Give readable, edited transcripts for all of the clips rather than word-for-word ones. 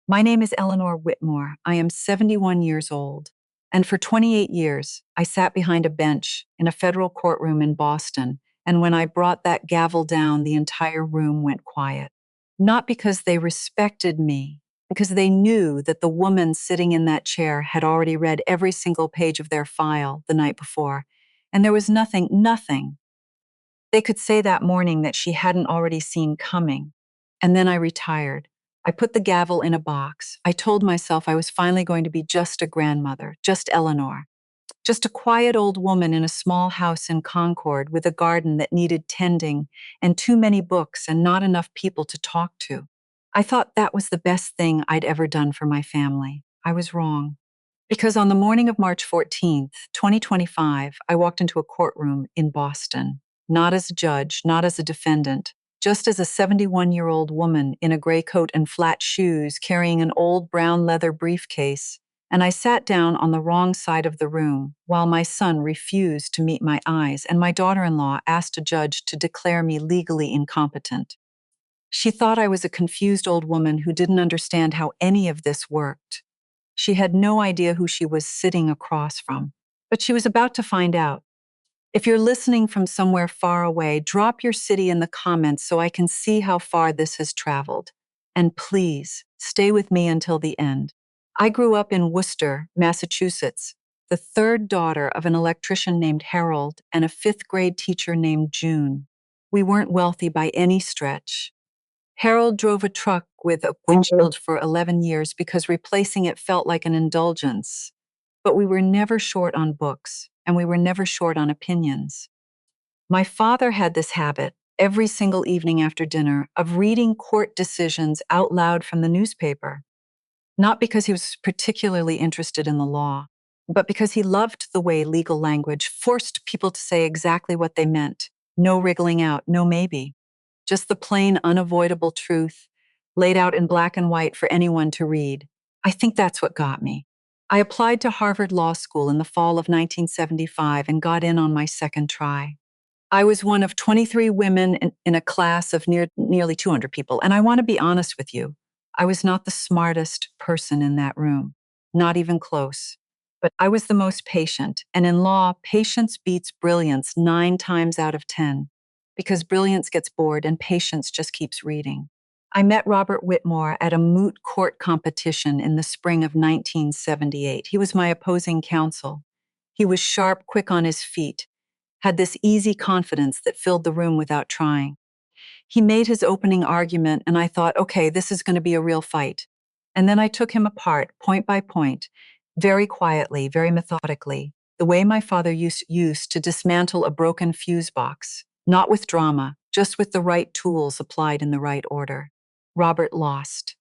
My name is Eleanor Whitmore. I am 71 years old. And for 28 years, I sat behind a bench in a federal courtroom in Boston. And when I brought that gavel down, the entire room went quiet. Not because they respected me, because they knew that the woman sitting in that chair had already read every single page of their file the night before. And there was nothing they could say that morning that she hadn't already seen coming. And then I retired. I put the gavel in a box. I told myself I was finally going to be just a grandmother, just Eleanor, just a quiet old woman in a small house in Concord with a garden that needed tending and too many books and not enough people to talk to. I thought that was the best thing I'd ever done for my family. I was wrong. Because on the morning of March 14th, 2025, I walked into a courtroom in Boston, not as a judge, not as a defendant, just as a 71-year-old woman in a gray coat and flat shoes carrying an old brown leather briefcase, and I sat down on the wrong side of the room while my son refused to meet my eyes and my daughter-in-law asked a judge to declare me legally incompetent. She thought I was a confused old woman who didn't understand how any of this worked. She had no idea who she was sitting across from, but she was about to find out. If you're listening from somewhere far away, drop your city in the comments so I can see how far this has traveled. And please, stay with me until the end. I grew up in Worcester, Massachusetts, the third daughter of an electrician named Harold and a fifth-grade teacher named June. We weren't wealthy by any stretch. Harold drove a truck with a windshield for 11 years because replacing it felt like an indulgence. But we were never short on books, and we were never short on opinions. My father had this habit, every single evening after dinner, of reading court decisions out loud from the newspaper. Not because he was particularly interested in the law, but because he loved the way legal language forced people to say exactly what they meant. No wriggling out, no maybe. Just the plain, unavoidable truth, laid out in black and white for anyone to read. I think that's what got me. I applied to Harvard Law School in the fall of 1975 and got in on my second try. I was one of 23 women in a class of nearly 200 people, and I want to be honest with you. I was not the smartest person in that room, not even close. But I was the most patient, and in law, patience beats brilliance 9 times out of 10, because brilliance gets bored and patience just keeps reading. I met Robert Whitmore at a moot court competition in the spring of 1978. He was my opposing counsel. He was sharp, quick on his feet, had this easy confidence that filled the room without trying. He made his opening argument, and I thought, okay, this is going to be a real fight. And then I took him apart, point by point, very quietly, very methodically, the way my father used to dismantle a broken fuse box, not with drama, just with the right tools applied in the right order. Robert lost.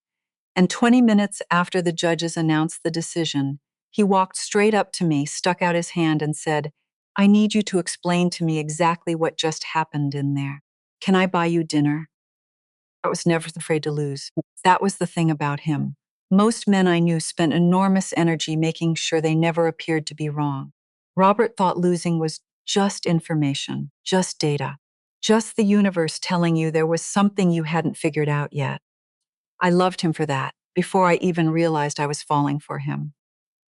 And 20 minutes after the judges announced the decision, he walked straight up to me, stuck out his hand, and said, I need you to explain to me exactly what just happened in there. Can I buy you dinner? I was never afraid to lose. That was the thing about him. Most men I knew spent enormous energy making sure they never appeared to be wrong. Robert thought losing was just information, just data, just the universe telling you there was something you hadn't figured out yet. I loved him for that, before I even realized I was falling for him.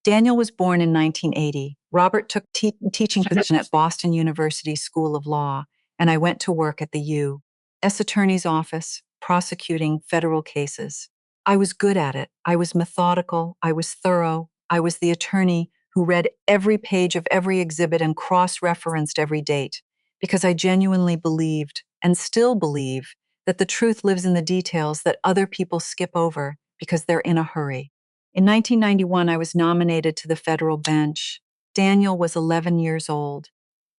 Daniel was born in 1980. Robert took teaching position at Boston University School of Law, and I went to work at the U.S. Attorney's Office, prosecuting federal cases. I was good at it. I was methodical. I was thorough. I was the attorney who read every page of every exhibit and cross-referenced every date, because I genuinely believed, and still believe, that the truth lives in the details that other people skip over because they're in a hurry. In 1991, I was nominated to the federal bench. Daniel was 11 years old.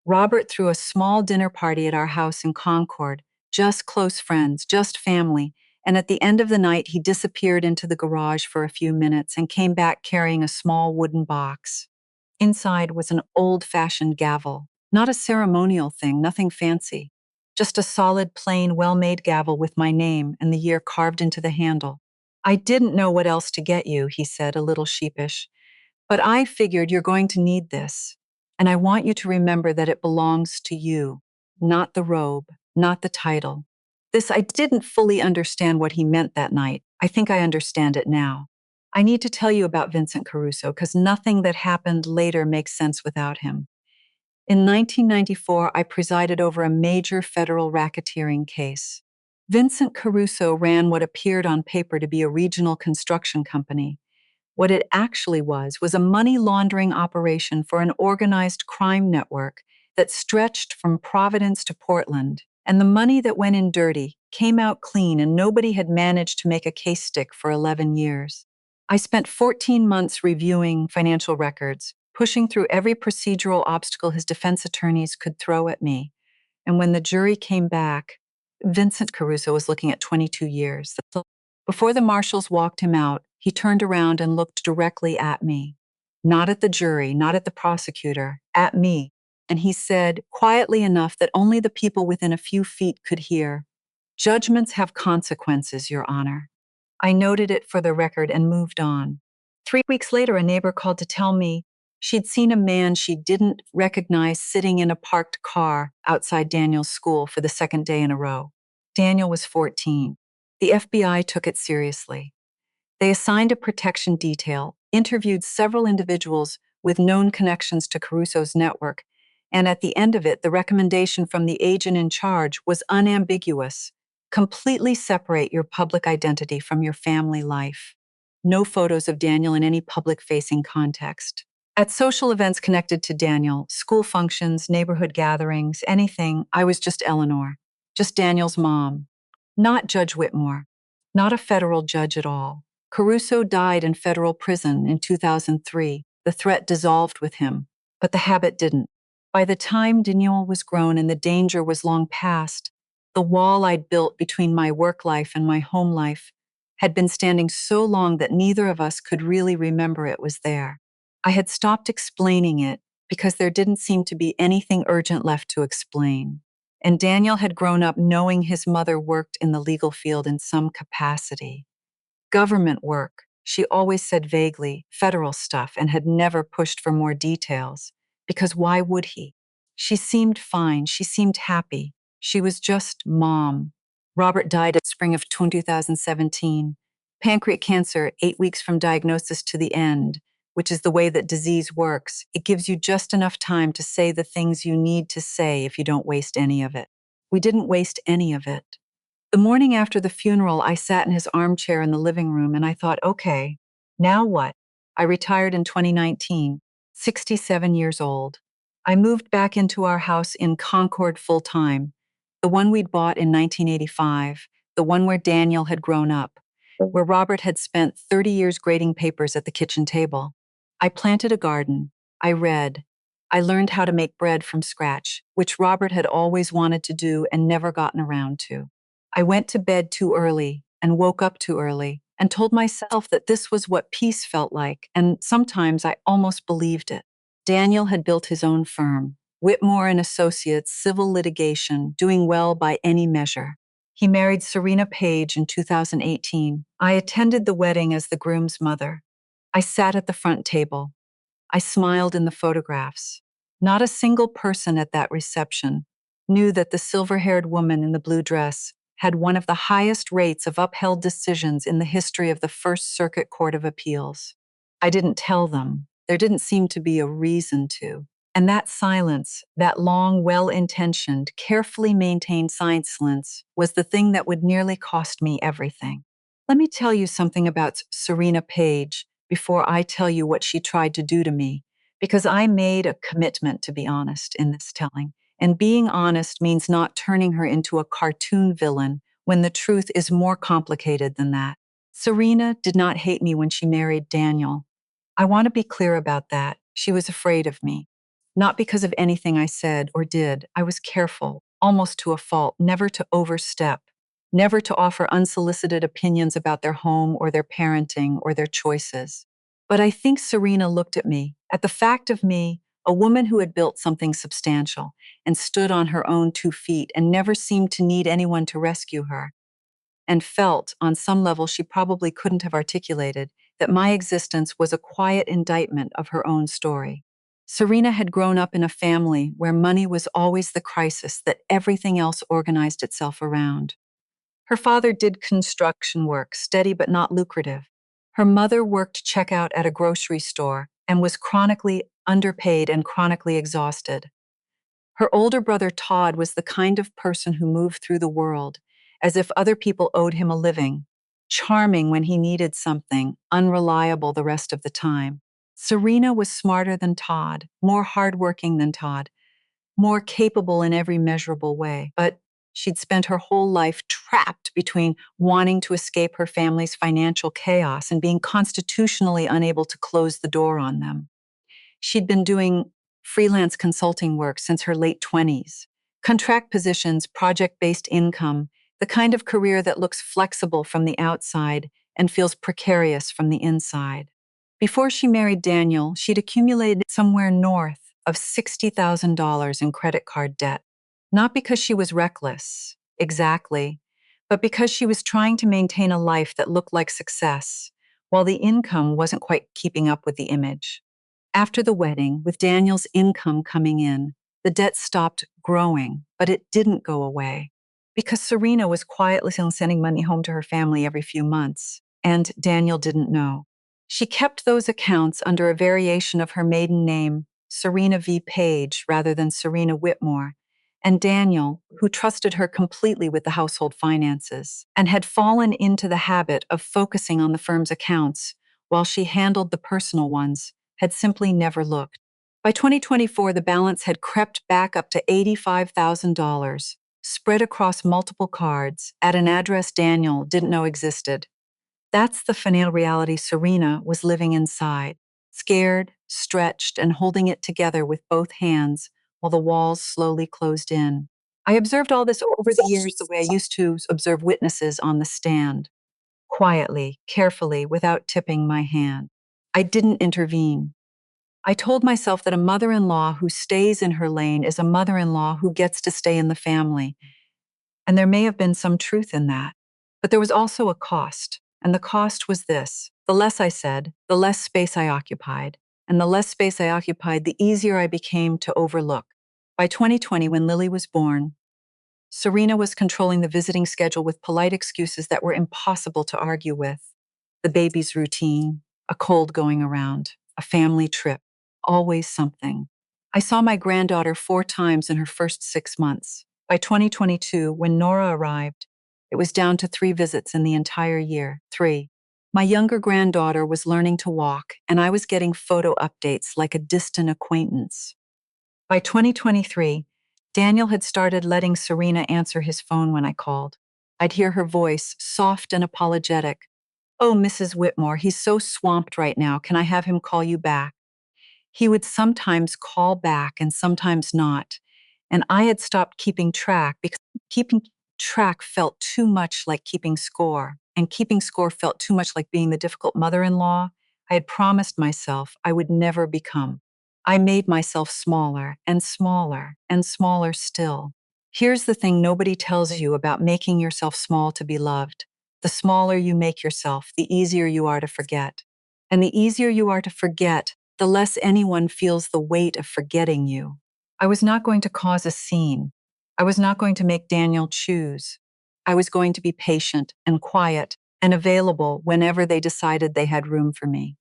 Robert threw a small dinner party at our house in Concord, just close friends, just family, and at the end of the night, he disappeared into the garage for a few minutes and came back carrying a small wooden box. Inside was an old-fashioned gavel, not a ceremonial thing, nothing fancy, just a solid, plain, well-made gavel with my name and the year carved into the handle. I didn't know what else to get you, he said, a little sheepish, but I figured you're going to need this, and I want you to remember that it belongs to you, not the robe, not the title. I didn't fully understand what he meant that night. I think I understand it now. I need to tell you about Vincent Caruso because nothing that happened later makes sense without him. In 1994, I presided over a major federal racketeering case. Vincent Caruso ran what appeared on paper to be a regional construction company. What it actually was a money laundering operation for an organized crime network that stretched from Providence to Portland. And the money that went in dirty came out clean, and nobody had managed to make a case stick for 11 years. I spent 14 months reviewing financial records, pushing through every procedural obstacle his defense attorneys could throw at me. And when the jury came back, Vincent Caruso was looking at 22 years. Before the marshals walked him out, he turned around and looked directly at me. Not at the jury, not at the prosecutor, at me. And he said, quietly enough that only the people within a few feet could hear, "Judgments have consequences, Your Honor." I noted it for the record and moved on. 3 weeks later, a neighbor called to tell me she'd seen a man she didn't recognize sitting in a parked car outside Daniel's school for the second day in a row. Daniel was 14. The FBI took it seriously. They assigned a protection detail, interviewed several individuals with known connections to Caruso's network, and at the end of it, the recommendation from the agent in charge was unambiguous. Completely separate your public identity from your family life. No photos of Daniel in any public-facing context. At social events connected to Daniel, school functions, neighborhood gatherings, anything, I was just Eleanor, just Daniel's mom. Not Judge Whitmore, not a federal judge at all. Caruso died in federal prison in 2003. The threat dissolved with him, but the habit didn't. By the time Daniel was grown and the danger was long past, the wall I'd built between my work life and my home life had been standing so long that neither of us could really remember it was there. I had stopped explaining it because there didn't seem to be anything urgent left to explain. And Daniel had grown up knowing his mother worked in the legal field in some capacity. Government work, she always said vaguely, federal stuff, and had never pushed for more details. Because why would he? She seemed fine. She seemed happy. She was just mom. Robert died in spring of 2017. Pancreatic cancer, 8 weeks from diagnosis to the end, which is the way that disease works. It gives you just enough time to say the things you need to say if you don't waste any of it. We didn't waste any of it. The morning after the funeral, I sat in his armchair in the living room and I thought, okay, now what? I retired in 2019, 67 years old. I moved back into our house in Concord full time, the one we'd bought in 1985, the one where Daniel had grown up, where Robert had spent 30 years grading papers at the kitchen table. I planted a garden. I read. I learned how to make bread from scratch, which Robert had always wanted to do and never gotten around to. I went to bed too early and woke up too early and told myself that this was what peace felt like, and sometimes I almost believed it. Daniel had built his own firm, Whitmore and Associates, civil litigation, doing well by any measure. He married Serena Page in 2018. I attended the wedding as the groom's mother. I sat at the front table. I smiled in the photographs. Not a single person at that reception knew that the silver-haired woman in the blue dress had one of the highest rates of upheld decisions in the history of the First Circuit Court of Appeals. I didn't tell them. There didn't seem to be a reason to. And that silence, that long, well-intentioned, carefully maintained silence, was the thing that would nearly cost me everything. Let me tell you something about Serena Page before I tell you what she tried to do to me, because I made a commitment to be honest in this telling. And being honest means not turning her into a cartoon villain when the truth is more complicated than that. Serena did not hate me when she married Daniel. I want to be clear about that. She was afraid of me. Not because of anything I said or did. I was careful, almost to a fault, never to overstep, never to offer unsolicited opinions about their home or their parenting or their choices. But I think Serena looked at me, at the fact of me, a woman who had built something substantial and stood on her own 2 feet and never seemed to need anyone to rescue her, and felt, on some level she probably couldn't have articulated, that my existence was a quiet indictment of her own story. Serena had grown up in a family where money was always the crisis that everything else organized itself around. Her father did construction work, steady but not lucrative. Her mother worked checkout at a grocery store and was chronically underpaid and chronically exhausted. Her older brother Todd was the kind of person who moved through the world as if other people owed him a living, charming when he needed something, unreliable the rest of the time. Serena was smarter than Todd, more hardworking than Todd, more capable in every measurable way, but she'd spent her whole life trapped between wanting to escape her family's financial chaos and being constitutionally unable to close the door on them. She'd been doing freelance consulting work since her late 20s. Contract positions, project based income, the kind of career that looks flexible from the outside and feels precarious from the inside. Before she married Daniel, she'd accumulated somewhere north of $60,000 in credit card debt. Not because she was reckless, exactly, but because she was trying to maintain a life that looked like success, while the income wasn't quite keeping up with the image. After the wedding, with Daniel's income coming in, the debt stopped growing, but it didn't go away because Serena was quietly sending money home to her family every few months, and Daniel didn't know. She kept those accounts under a variation of her maiden name, Serena V. Page, rather than Serena Whitmore, and Daniel, who trusted her completely with the household finances and had fallen into the habit of focusing on the firm's accounts while she handled the personal ones, had simply never looked. By 2024, the balance had crept back up to $85,000, spread across multiple cards at an address Daniel didn't know existed. That's the financial reality Serena was living inside, scared, stretched, and holding it together with both hands while the walls slowly closed in. I observed all this over the years the way I used to observe witnesses on the stand, quietly, carefully, without tipping my hand. I didn't intervene. I told myself that a mother-in-law who stays in her lane is a mother-in-law who gets to stay in the family. And there may have been some truth in that. But there was also a cost. And the cost was this. The less I said, the less space I occupied. And the less space I occupied, the easier I became to overlook. By 2020, when Lily was born, Serena was controlling the visiting schedule with polite excuses that were impossible to argue with. The baby's routine, a cold going around, a family trip, always something. I saw my granddaughter 4 times in her first 6 months. By 2022, when Nora arrived, it was down to 3 visits in the entire year. 3. My younger granddaughter was learning to walk, and I was getting photo updates like a distant acquaintance. By 2023, Daniel had started letting Serena answer his phone when I called. I'd hear her voice, soft and apologetic. "Oh, Mrs. Whitmore, he's so swamped right now. Can I have him call you back?" He would sometimes call back and sometimes not. And I had stopped keeping track because keeping track felt too much like keeping score, and keeping score felt too much like being the difficult mother-in-law I had promised myself I would never become. I made myself smaller and smaller and smaller still. Here's the thing nobody tells you about making yourself small to be loved. The smaller you make yourself, the easier you are to forget. And the easier you are to forget, the less anyone feels the weight of forgetting you. I was not going to cause a scene. I was not going to make Daniel choose. I was going to be patient and quiet and available whenever they decided they had room for me.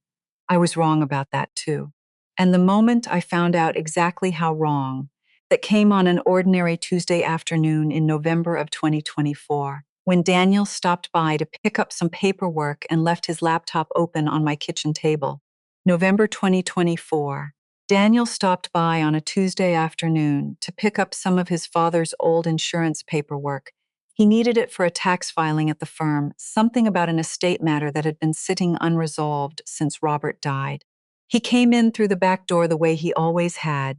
I was wrong about that too. And the moment I found out exactly how wrong, that came on an ordinary Tuesday afternoon in November of 2024, when Daniel stopped by to pick up some paperwork and left his laptop open on my kitchen table. November 2024. Daniel stopped by on a Tuesday afternoon to pick up some of his father's old insurance paperwork. He needed it for a tax filing at the firm, something about an estate matter that had been sitting unresolved since Robert died. He came in through the back door the way he always had,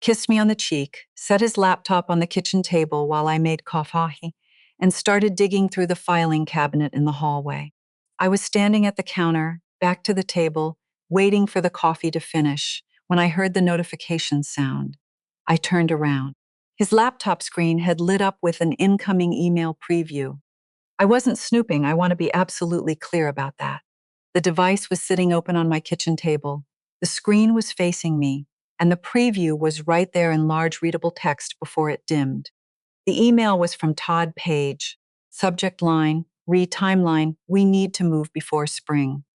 kissed me on the cheek, set his laptop on the kitchen table while I made coffee, and started digging through the filing cabinet in the hallway. I was standing at the counter, back to the table, waiting for the coffee to finish, when I heard the notification sound. I turned around. His laptop screen had lit up with an incoming email preview. I wasn't snooping, I want to be absolutely clear about that. The device was sitting open on my kitchen table. The screen was facing me, and the preview was right there in large readable text before it dimmed. The email was from Todd Page, Subject line, read timeline, we need to move before spring.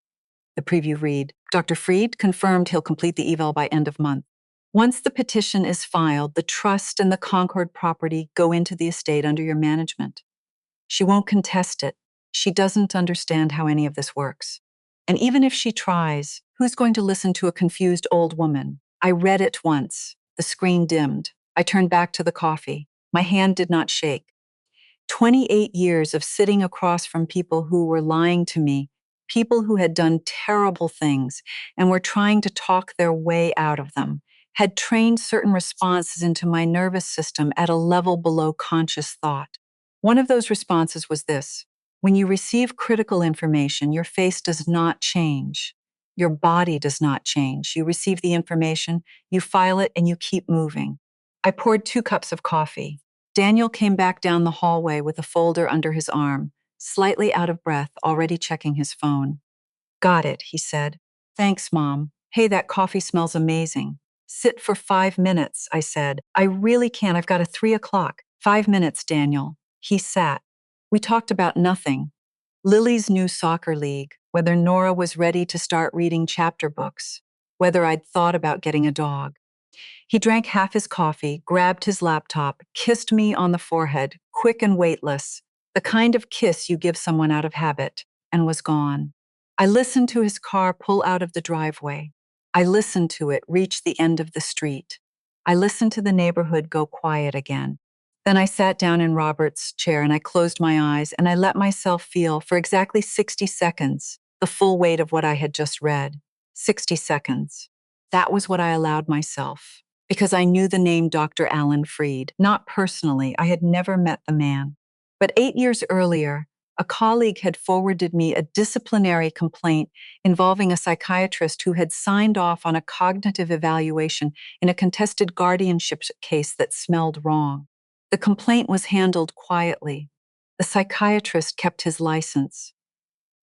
The preview read, Dr. Freed confirmed he'll complete the eval by end of month. Once the petition is filed, the trust and the Concord property go into the estate under your management. She won't contest it. She doesn't understand how any of this works. And even if she tries, who's going to listen to a confused old woman? I read it once. The screen dimmed. I turned back to the coffee. My hand did not shake. 28 years of sitting across from people who were lying to me, people who had done terrible things and were trying to talk their way out of them, had trained certain responses into my nervous system at a level below conscious thought. One of those responses was this: when you receive critical information, your face does not change. Your body does not change. You receive the information, you file it, and you keep moving. I poured 2 cups of coffee. Daniel came back down the hallway with a folder under his arm, slightly out of breath, already checking his phone. Got it, he said. Thanks, Mom. Hey, that coffee smells amazing. Sit for 5 minutes, I said. I really can't. I've got a 3:00. 5 minutes, Daniel. He sat. We talked about nothing. Lily's new soccer league, whether Nora was ready to start reading chapter books, whether I'd thought about getting a dog. He drank half his coffee, grabbed his laptop, kissed me on the forehead, quick and weightless, the kind of kiss you give someone out of habit, and was gone. I listened to his car pull out of the driveway. I listened to it reach the end of the street. I listened to the neighborhood go quiet again. Then I sat down in Robert's chair and I closed my eyes and I let myself feel for exactly 60 seconds the full weight of what I had just read. 60 seconds. That was what I allowed myself, because I knew the name Dr. Alan Freed. Not personally, I had never met the man. But 8 years earlier, a colleague had forwarded me a disciplinary complaint involving a psychiatrist who had signed off on a cognitive evaluation in a contested guardianship case that smelled wrong. The complaint was handled quietly. The psychiatrist kept his license.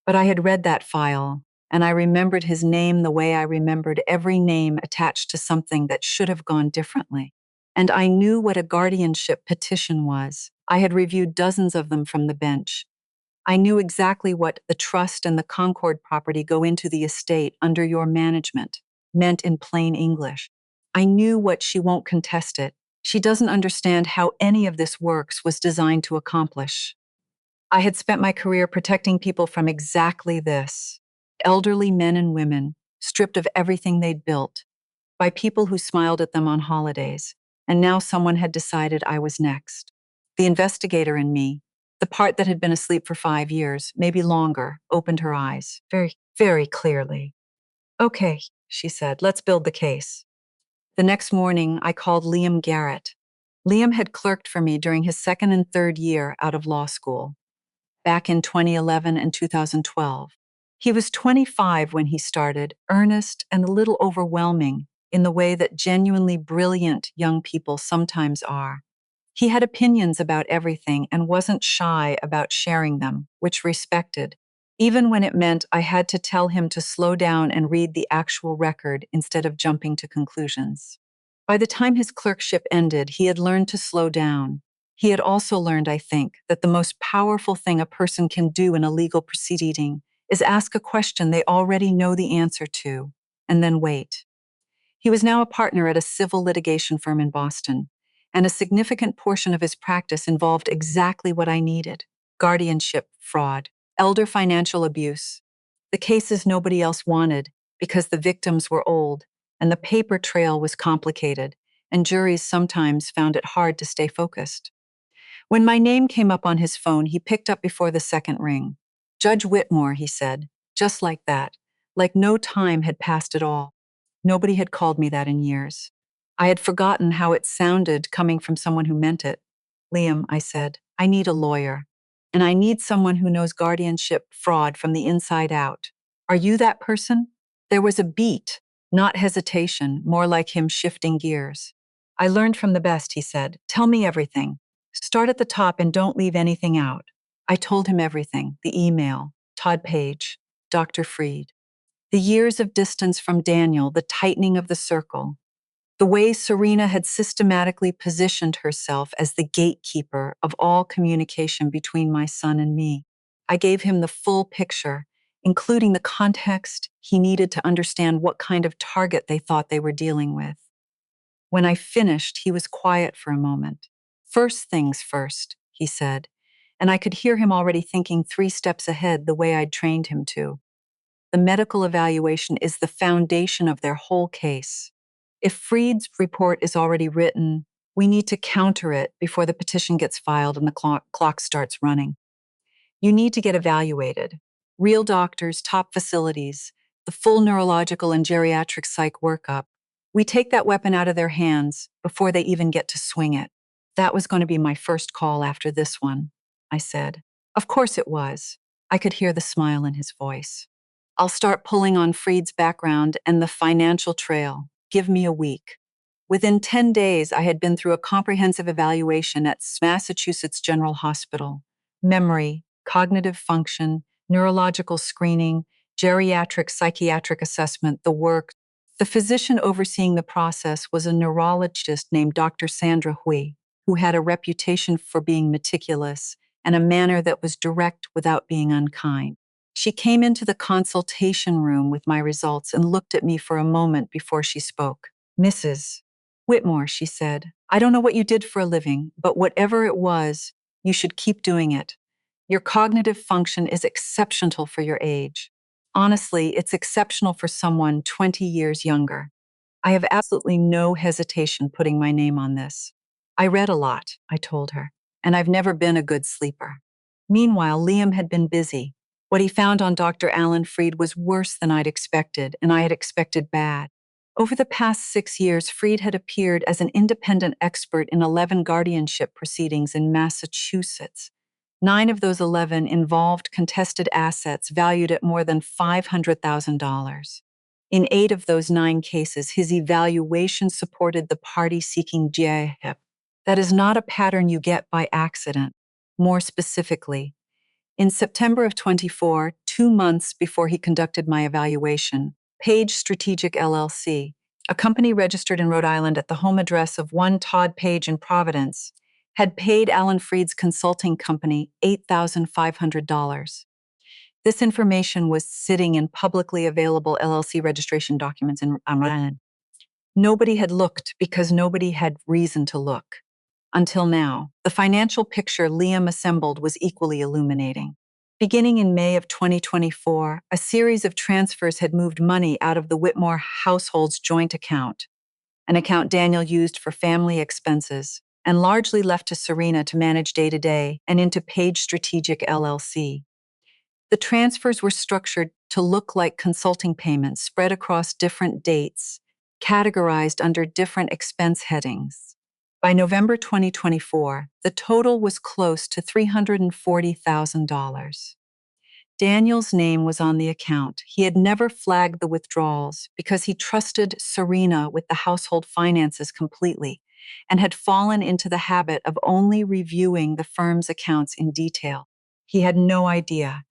But I had read that file, and I remembered his name the way I remembered every name attached to something that should have gone differently. And I knew what a guardianship petition was. I had reviewed dozens of them from the bench. I knew exactly what the trust and the Concord property go into the estate under your management meant in plain English. I knew what she won't contest it. She doesn't understand how any of this works was designed to accomplish. I had spent my career protecting people from exactly this: elderly men and women, stripped of everything they'd built, by people who smiled at them on holidays, and now someone had decided I was next. The investigator in me, the part that had been asleep for 5 years, maybe longer, opened her eyes, very, very clearly. Okay, she said, let's build the case. The next morning, I called Liam Garrett. Liam had clerked for me during his second and third year out of law school, back in 2011 and 2012. He was 25 when he started, earnest and a little overwhelming in the way that genuinely brilliant young people sometimes are. He had opinions about everything and wasn't shy about sharing them, which respected, even when it meant I had to tell him to slow down and read the actual record instead of jumping to conclusions. By the time his clerkship ended, he had learned to slow down. He had also learned, I think, that the most powerful thing a person can do in a legal proceeding is ask a question they already know the answer to, and then wait. He was now a partner at a civil litigation firm in Boston, and a significant portion of his practice involved exactly what I needed: guardianship fraud, elder financial abuse, the cases nobody else wanted because the victims were old, and the paper trail was complicated, and juries sometimes found it hard to stay focused. When my name came up on his phone, he picked up before the second ring. Judge Whitmore, he said, just like that, like no time had passed at all. Nobody had called me that in years. I had forgotten how it sounded coming from someone who meant it. Liam, I said, I need a lawyer, and I need someone who knows guardianship fraud from the inside out. Are you that person? There was a beat, not hesitation, more like him shifting gears. I learned from the best, he said. Tell me everything. Start at the top and don't leave anything out. I told him everything: the email, Todd Page, Dr. Freed, the years of distance from Daniel, the tightening of the circle. The way Serena had systematically positioned herself as the gatekeeper of all communication between my son and me. I gave him the full picture, including the context he needed to understand what kind of target they thought they were dealing with. When I finished, he was quiet for a moment. First things first, he said, and I could hear him already thinking 3 steps ahead the way I'd trained him to. The medical evaluation is the foundation of their whole case. If Freed's report is already written, we need to counter it before the petition gets filed and the clock starts running. You need to get evaluated. Real doctors, top facilities, the full neurological and geriatric psych workup. We take that weapon out of their hands before they even get to swing it. That was going to be my first call after this one, I said. Of course it was. I could hear the smile in his voice. I'll start pulling on Freed's background and the financial trail. Give me a week. Within 10 days, I had been through a comprehensive evaluation at Massachusetts General Hospital. Memory, cognitive function, neurological screening, geriatric psychiatric assessment, the work. The physician overseeing the process was a neurologist named Dr. Sandra Hui, who had a reputation for being meticulous and a manner that was direct without being unkind. She came into the consultation room with my results and looked at me for a moment before she spoke. Mrs. Whitmore, she said, I don't know what you did for a living, but whatever it was, you should keep doing it. Your cognitive function is exceptional for your age. Honestly, it's exceptional for someone 20 years younger. I have absolutely no hesitation putting my name on this. I read a lot, I told her, and I've never been a good sleeper. Meanwhile, Liam had been busy. What he found on Dr. Alan Freed was worse than I'd expected, and I had expected bad. Over the past 6 years, Freed had appeared as an independent expert in 11 guardianship proceedings in Massachusetts. 9 of those 11 involved contested assets valued at more than $500,000. In 8 of those 9 cases, his evaluation supported the party seeking JHIP. That is not a pattern you get by accident. More specifically, in September of 24, 2 months before he conducted my evaluation, Page Strategic LLC, a company registered in Rhode Island at the home address of one Todd Page in Providence, had paid Alan Freed's consulting company $8,500. This information was sitting in publicly available LLC registration documents in Rhode Island. Nobody had looked because nobody had reason to look. Until now, the financial picture Liam assembled was equally illuminating. Beginning in May of 2024, a series of transfers had moved money out of the Whitmore household's joint account, an account Daniel used for family expenses, and largely left to Serena to manage day-to-day, and into Page Strategic LLC. The transfers were structured to look like consulting payments spread across different dates, categorized under different expense headings. By November 2024, the total was close to $340,000. Daniel's name was on the account. He had never flagged the withdrawals because he trusted Serena with the household finances completely and had fallen into the habit of only reviewing the firm's accounts in detail. He had no idea.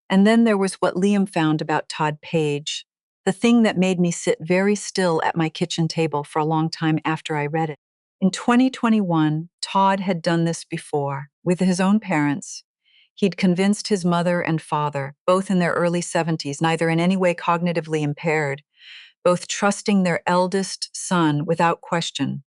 And then there was what Liam found about Todd Page, the thing that made me sit very still at my kitchen table for a long time after I read it. In 2021, Todd had done this before, with his own parents. He'd convinced his mother and father, both in their early 70s, neither in any way cognitively impaired, both trusting their eldest son without question,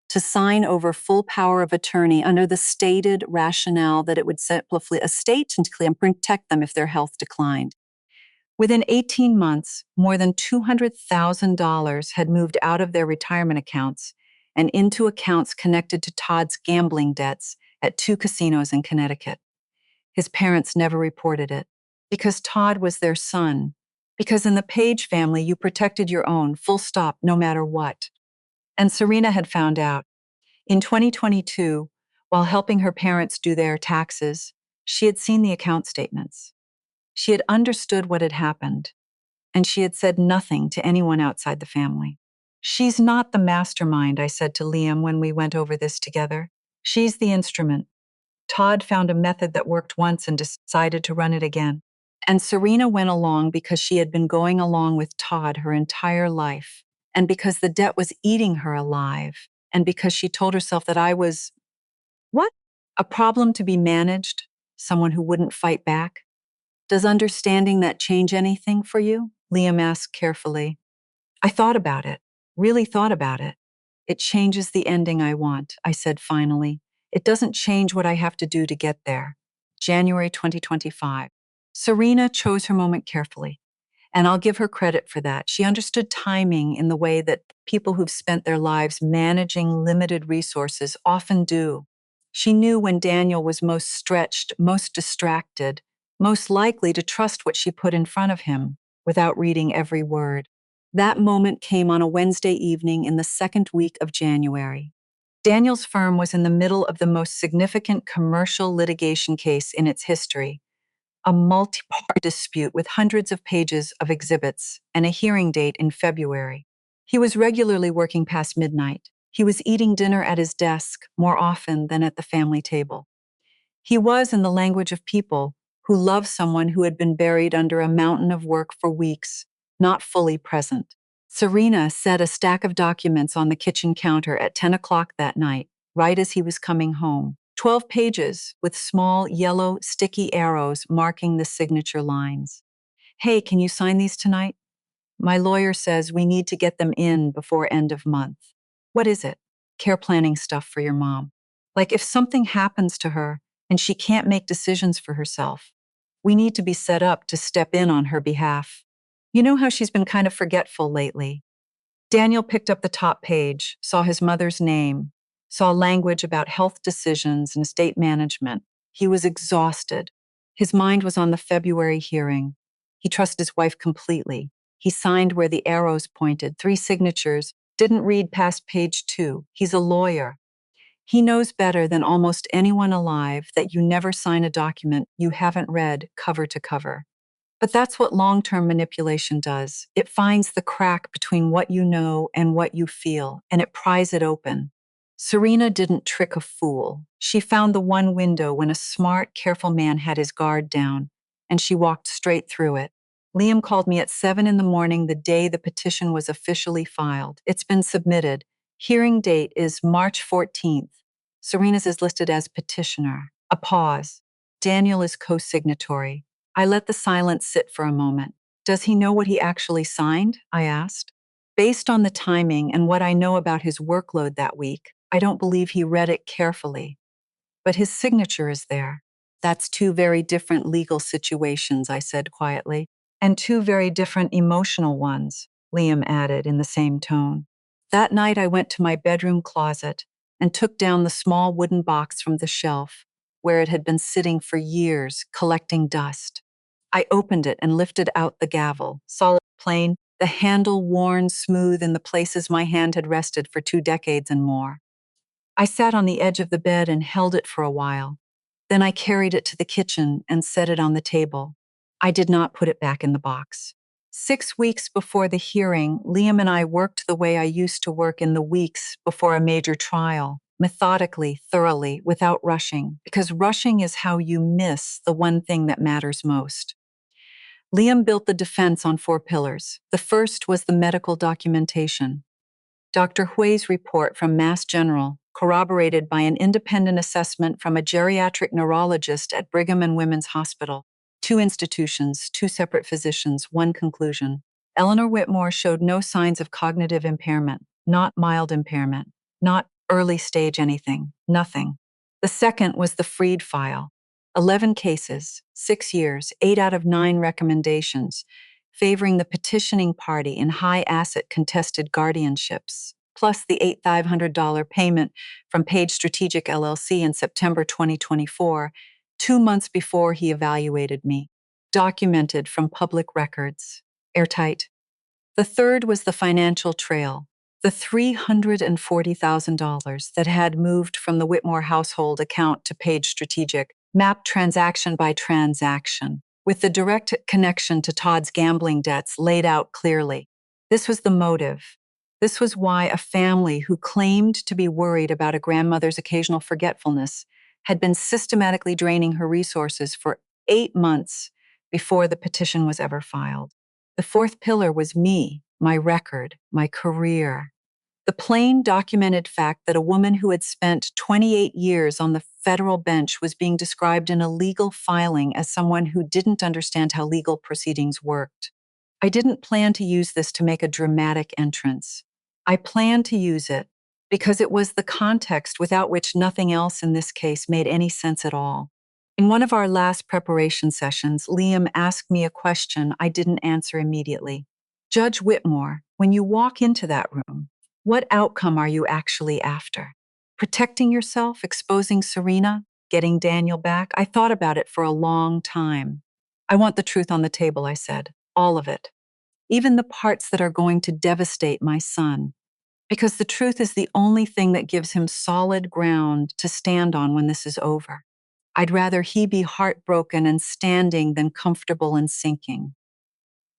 to sign over full power of attorney under the stated rationale that it would simplify estate and protect them if their health declined. Within 18 months, more than $200,000 had moved out of their retirement accounts and into accounts connected to Todd's gambling debts at 2 casinos in Connecticut. His parents never reported it, because Todd was their son, because in the Page family you protected your own, full stop, no matter what. And Serena had found out. In 2022, while helping her parents do their taxes, she had seen the account statements. She had understood what had happened, and she had said nothing to anyone outside the family. She's not the mastermind, I said to Liam when we went over this together. She's the instrument. Todd found a method that worked once and decided to run it again. And Serena went along because she had been going along with Todd her entire life. and because the debt was eating her alive, and because she told herself that I was, what? A problem to be managed, someone who wouldn't fight back. Does understanding that change anything for you? Liam asked carefully. I thought about it, really thought about it. It changes the ending I want, I said finally. It doesn't change what I have to do to get there. January 2025. Serena chose her moment carefully, and I'll give her credit for that. She understood timing in the way that people who've spent their lives managing limited resources often do. She knew when Daniel was most stretched, most distracted, most likely to trust what she put in front of him without reading every word. That moment came on a Wednesday evening in the second week of January. Daniel's firm was in the middle of the most significant commercial litigation case in its history, a multi-party dispute with hundreds of pages of exhibits and a hearing date in February. He was regularly working past midnight. He was eating dinner at his desk more often than at the family table. He was, in the language of people who love someone who had been buried under a mountain of work for weeks, not fully present. Serena set a stack of documents on the kitchen counter at 10 o'clock that night, right as he was coming home. 12 pages with small, yellow, sticky arrows marking the signature lines. Hey, can you sign these tonight? My lawyer says we need to get them in before end of month. What is it? Care planning stuff for your mom. Like if something happens to her and she can't make decisions for herself, we need to be set up to step in on her behalf. You know how she's been kind of forgetful lately. Daniel picked up the top page, saw his mother's name, saw language about health decisions and estate management. He was exhausted. His mind was on the February hearing. He trusted his wife completely. He signed where the arrows pointed, 3 signatures, didn't read past page 2. He's a lawyer. He knows better than almost anyone alive that you never sign a document you haven't read cover to cover. But that's what long-term manipulation does. It finds the crack between what you know and what you feel, and it pries it open. Serena didn't trick a fool. She found the one window when a smart, careful man had his guard down, and she walked straight through it. Liam called me at 7 in the morning the day the petition was officially filed. It's been submitted. Hearing date is March 14th. Serena's is listed as petitioner. A pause. Daniel is co-signatory. I let the silence sit for a moment. Does he know what he actually signed? I asked. Based on the timing and what I know about his workload that week, I don't believe he read it carefully. But his signature is there. That's 2 very different legal situations, I said quietly. And 2 very different emotional ones, Liam added in the same tone. That night I went to my bedroom closet and took down the small wooden box from the shelf where it had been sitting for years, collecting dust. I opened it and lifted out the gavel, solid, plain, the handle worn smooth in the places my hand had rested for 2 decades and more. I sat on the edge of the bed and held it for a while. Then I carried it to the kitchen and set it on the table. I did not put it back in the box. 6 weeks before the hearing, Liam and I worked the way I used to work in the weeks before a major trial, methodically, thoroughly, without rushing, because rushing is how you miss the one thing that matters most. Liam built the defense on 4 pillars. The first was the medical documentation. Dr. Hui's report from Mass General, corroborated by an independent assessment from a geriatric neurologist at Brigham and Women's Hospital. 2 institutions, 2 separate physicians, 1 conclusion. Eleanor Whitmore showed no signs of cognitive impairment, not mild impairment, not early stage anything, nothing. The second was the Freed file. 11 cases, 6 years, 8 out of 9 recommendations, favoring the petitioning party in high-asset contested guardianships, plus the $8,500 payment from Page Strategic LLC in September 2024, 2 months before he evaluated me, documented from public records, airtight. The third was the financial trail, the $340,000 that had moved from the Whitmore household account to Page Strategic, mapped transaction by transaction, with the direct connection to Todd's gambling debts laid out clearly. This was the motive. This was why a family who claimed to be worried about a grandmother's occasional forgetfulness had been systematically draining her resources for 8 months before the petition was ever filed. The fourth pillar was me, my record, my career. The plain documented fact that a woman who had spent 28 years on the federal bench was being described in a legal filing as someone who didn't understand how legal proceedings worked. I didn't plan to use this to make a dramatic entrance. I planned to use it because it was the context without which nothing else in this case made any sense at all. In one of our last preparation sessions, Liam asked me a question I didn't answer immediately. Judge Whitmore, when you walk into that room, what outcome are you actually after? Protecting yourself, exposing Serena, getting Daniel back? I thought about it for a long time. I want the truth on the table, I said. All of it. Even the parts that are going to devastate my son. Because the truth is the only thing that gives him solid ground to stand on when this is over. I'd rather he be heartbroken and standing than comfortable and sinking.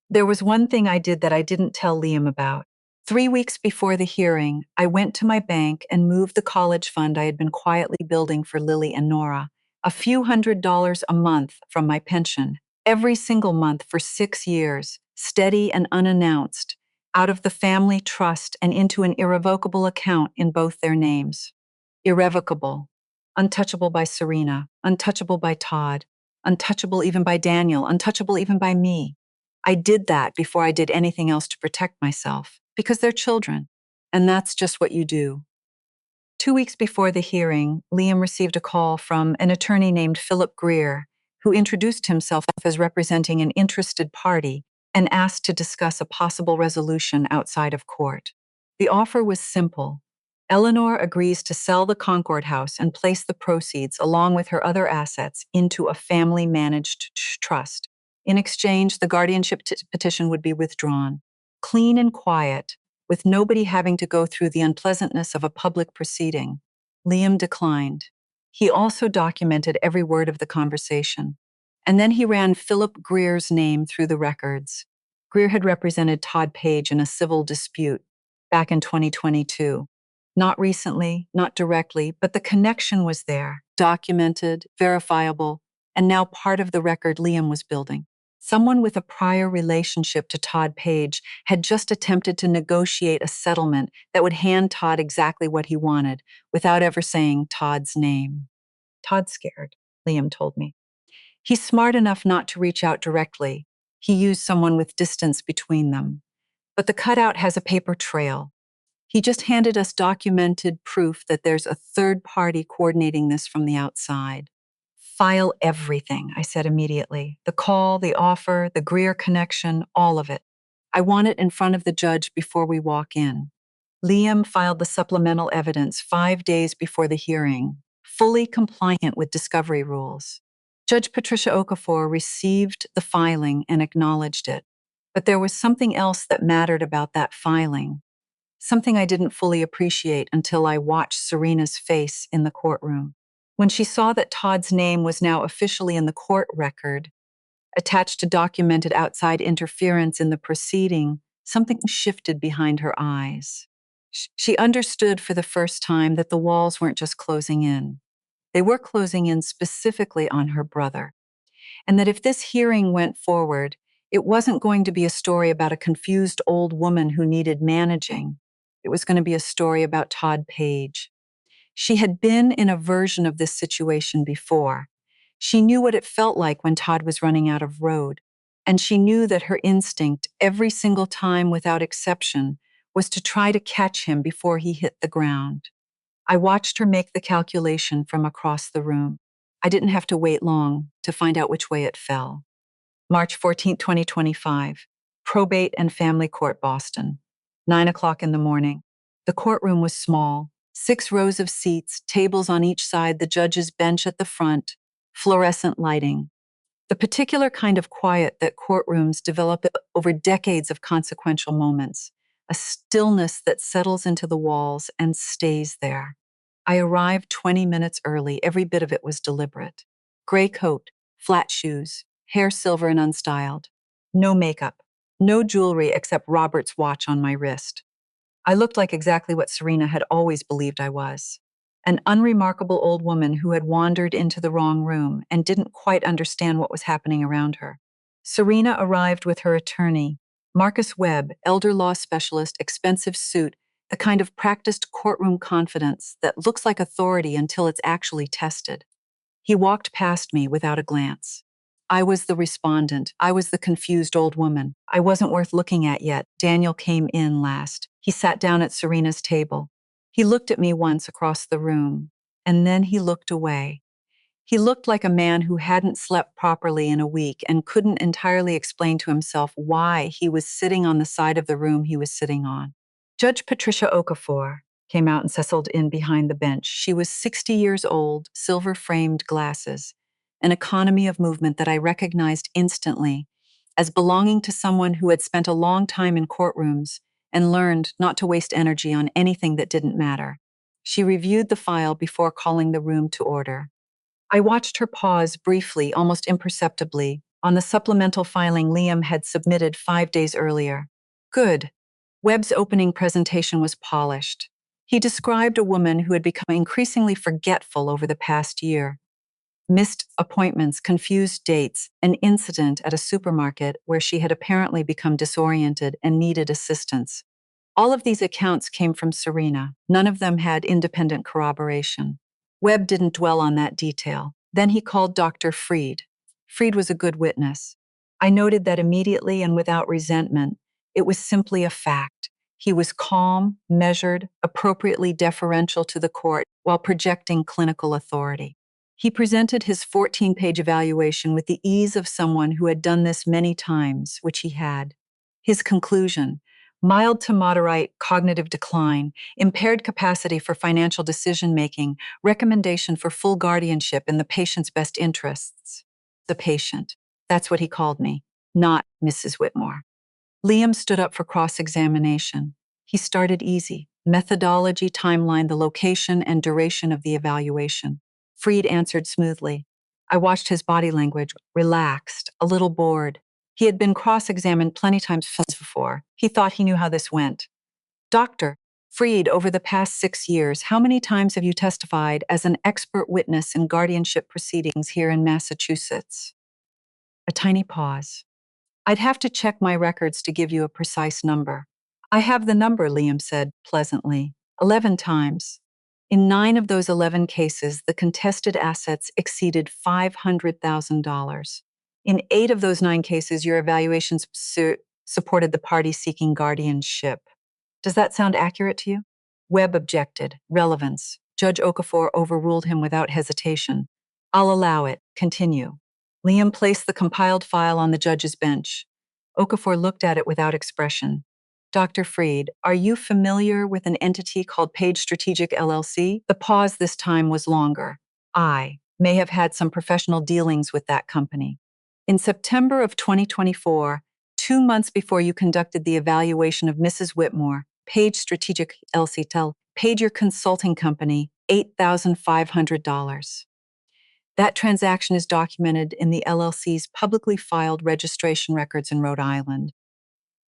There was one thing I did that I didn't tell Liam about. 3 weeks before the hearing, I went to my bank and moved the college fund I had been quietly building for Lily and Nora, a few $100s a month from my pension, every single month for 6 years, steady and unannounced, out of the family trust and into an irrevocable account in both their names. Irrevocable, untouchable by Serena, untouchable by Todd, untouchable even by Daniel, untouchable even by me. I did that before I did anything else to protect myself, because they're children, and that's just what you do. 2 weeks before the hearing, Liam received a call from an attorney named Philip Greer, who introduced himself as representing an interested party and asked to discuss a possible resolution outside of court. The offer was simple. Eleanor agrees to sell the Concord house and place the proceeds, along with her other assets, into a family-managed trust. In exchange, the guardianship petition would be withdrawn. Clean and quiet, with nobody having to go through the unpleasantness of a public proceeding. Liam declined. He also documented every word of the conversation. And then he ran Philip Greer's name through the records. Greer had represented Todd Page in a civil dispute back in 2022. Not recently, not directly, but the connection was there, documented, verifiable, and now part of the record Liam was building. Someone with a prior relationship to Todd Page had just attempted to negotiate a settlement that would hand Todd exactly what he wanted without ever saying Todd's name. Todd's scared, Liam told me. He's smart enough not to reach out directly. He used someone with distance between them. But the cutout has a paper trail. He just handed us documented proof that there's a third party coordinating this from the outside. File everything, I said immediately. The call, the offer, the Greer connection, all of it. I want it in front of the judge before we walk in. Liam filed the supplemental evidence 5 days before the hearing, fully compliant with discovery rules. Judge Patricia Okafor received the filing and acknowledged it. But there was something else that mattered about that filing, something I didn't fully appreciate until I watched Serena's face in the courtroom. When she saw that Todd's name was now officially in the court record, attached to documented outside interference in the proceeding, something shifted behind her eyes. She understood for the first time that the walls weren't just closing in. They were closing in specifically on her brother. And that if this hearing went forward, it wasn't going to be a story about a confused old woman who needed managing. It was going to be a story about Todd Page. She had been in a version of this situation before. She knew what it felt like when Todd was running out of road, and she knew that her instinct, every single time without exception, was to try to catch him before he hit the ground. I watched her make the calculation from across the room. I didn't have to wait long to find out which way it fell. March 14, 2025, Probate and Family Court, Boston, 9 o'clock in the morning. The courtroom was small, 6 rows of seats, tables on each side, the judge's bench at the front, fluorescent lighting. The particular kind of quiet that courtrooms develop over decades of consequential moments, a stillness that settles into the walls and stays there. I arrived 20 minutes early. Every bit of it was deliberate. Gray coat, flat shoes, hair silver and unstyled. No makeup, no jewelry except Robert's watch on my wrist. I looked like exactly what Serena had always believed I was. An unremarkable old woman who had wandered into the wrong room and didn't quite understand what was happening around her. Serena arrived with her attorney, Marcus Webb, elder law specialist, expensive suit, the kind of practiced courtroom confidence that looks like authority until it's actually tested. He walked past me without a glance. I was the respondent. I was the confused old woman. I wasn't worth looking at yet. Daniel came in last. He sat down at Serena's table. He looked at me once across the room, and then he looked away. He looked like a man who hadn't slept properly in a week and couldn't entirely explain to himself why he was sitting on the side of the room he was sitting on. Judge Patricia Okafor came out and settled in behind the bench. She was 60 years old, silver-framed glasses, an economy of movement that I recognized instantly as belonging to someone who had spent a long time in courtrooms and learned not to waste energy on anything that didn't matter. She reviewed the file before calling the room to order. I watched her pause briefly, almost imperceptibly, on the supplemental filing Liam had submitted 5 days earlier. Good. Webb's opening presentation was polished. He described a woman who had become increasingly forgetful over the past year. Missed appointments, confused dates, an incident at a supermarket where she had apparently become disoriented and needed assistance. All of these accounts came from Serena. None of them had independent corroboration. Webb didn't dwell on that detail. Then he called Dr. Freed. Freed was a good witness. I noted that immediately and without resentment. It was simply a fact. He was calm, measured, appropriately deferential to the court while projecting clinical authority. He presented his 14-page evaluation with the ease of someone who had done this many times, which he had. His conclusion: mild to moderate cognitive decline, impaired capacity for financial decision-making, recommendation for full guardianship in the patient's best interests. The patient. That's what he called me, not Mrs. Whitmore. Liam stood up for cross-examination. He started easy: methodology, timeline, the location and duration of the evaluation. Freed answered smoothly. I watched his body language, relaxed, a little bored. He had been cross-examined plenty times before. He thought he knew how this went. Doctor, Freed, over the past 6 years, how many times have you testified as an expert witness in guardianship proceedings here in Massachusetts? A tiny pause. I'd have to check my records to give you a precise number. I have the number, Liam said pleasantly. 11 times. In 9 of those 11 cases, the contested assets exceeded $500,000. In 8 of those 9 cases, your evaluations supported the party seeking guardianship. Does that sound accurate to you? Webb objected. Relevance. Judge Okafor overruled him without hesitation. I'll allow it. Continue. Liam placed the compiled file on the judge's bench. Okafor looked at it without expression. Dr. Freed, are you familiar with an entity called Page Strategic LLC? The pause this time was longer. I may have had some professional dealings with that company. In September of 2024, 2 months before you conducted the evaluation of Mrs. Whitmore, Page Strategic LLC paid your consulting company $8,500. That transaction is documented in the LLC's publicly filed registration records in Rhode Island,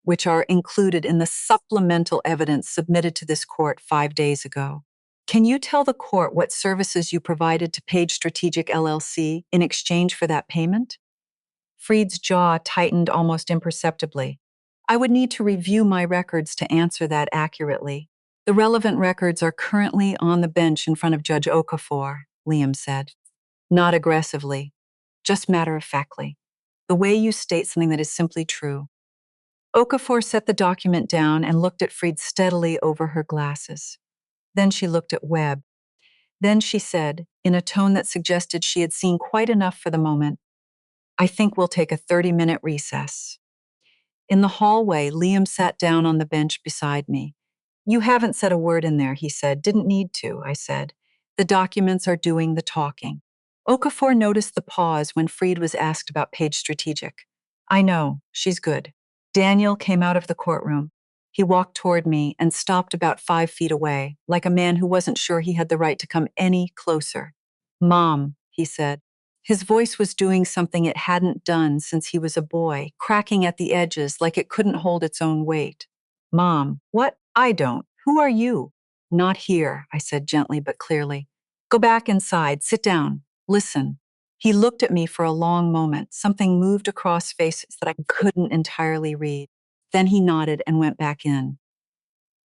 which are included in the supplemental evidence submitted to this court 5 days ago. Can you tell the court what services you provided to Page Strategic LLC in exchange for that payment? Freed's jaw tightened almost imperceptibly. I would need to review my records to answer that accurately. The relevant records are currently on the bench in front of Judge Okafor, Liam said. Not aggressively, just matter-of-factly. The way you state something that is simply true. Okafor set the document down and looked at Freed steadily over her glasses. Then she looked at Webb. Then she said, in a tone that suggested she had seen quite enough for the moment, I think we'll take a 30-minute recess. In the hallway, Liam sat down on the bench beside me. You haven't said a word in there, he said. Didn't need to, I said. The documents are doing the talking. Okafor noticed the pause when Freed was asked about Page Strategic. I know, she's good. Daniel came out of the courtroom. He walked toward me and stopped about 5 feet away, like a man who wasn't sure he had the right to come any closer. Mom, he said. His voice was doing something it hadn't done since he was a boy, cracking at the edges like it couldn't hold its own weight. Mom, what? I don't. Who are you? Not here, I said gently but clearly. Go back inside, sit down, listen. He looked at me for a long moment. Something moved across faces that I couldn't entirely read. Then he nodded and went back in.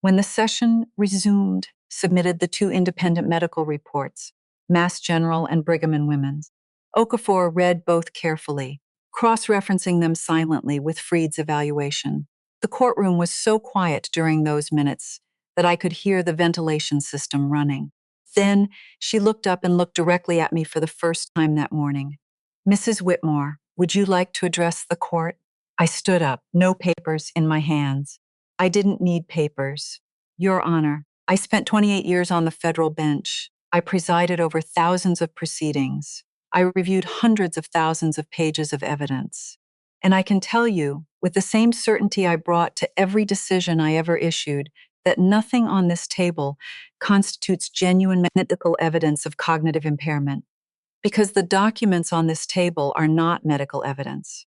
When the session resumed, submitted the two independent medical reports, Mass General and Brigham and Women's. Okafor read both carefully, cross-referencing them silently with Freed's evaluation. The courtroom was so quiet during those minutes that I could hear the ventilation system running. Then she looked up and looked directly at me for the first time that morning. "Mrs. Whitmore, would you like to address the court?" I stood up, no papers in my hands. I didn't need papers. Your Honor, I spent 28 years on the federal bench. I presided over thousands of proceedings. I reviewed hundreds of thousands of pages of evidence. And I can tell you, with the same certainty I brought to every decision I ever issued, that nothing on this table constitutes genuine medical evidence of cognitive impairment, because the documents on this table are not medical evidence.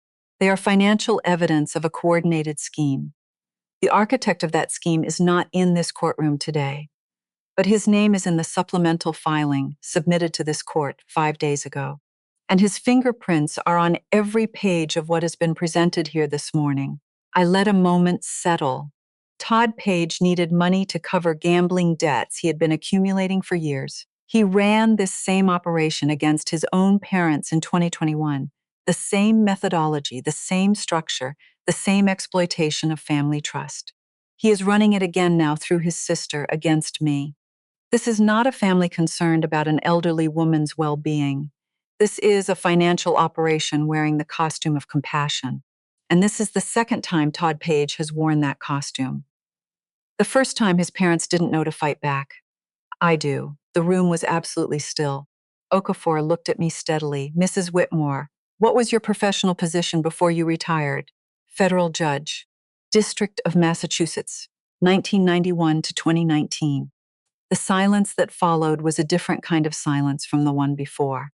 They are financial evidence of a coordinated scheme. The architect of that scheme is not in this courtroom today, but his name is in the supplemental filing submitted to this court 5 days ago. And his fingerprints are on every page of what has been presented here this morning. I let a moment settle. Todd Page needed money to cover gambling debts he had been accumulating for years. He ran this same operation against his own parents in 2021. The same methodology, the same structure, the same exploitation of family trust. He is running it again now through his sister against me. This is not a family concerned about an elderly woman's well-being. This is a financial operation wearing the costume of compassion. And this is the second time Todd Page has worn that costume. The first time his parents didn't know to fight back. I do. The room was absolutely still. Okafor looked at me steadily. "Mrs. Whitmore, what was your professional position before you retired?" "Federal judge, District of Massachusetts, 1991 to 2019. The silence that followed was a different kind of silence from the one before.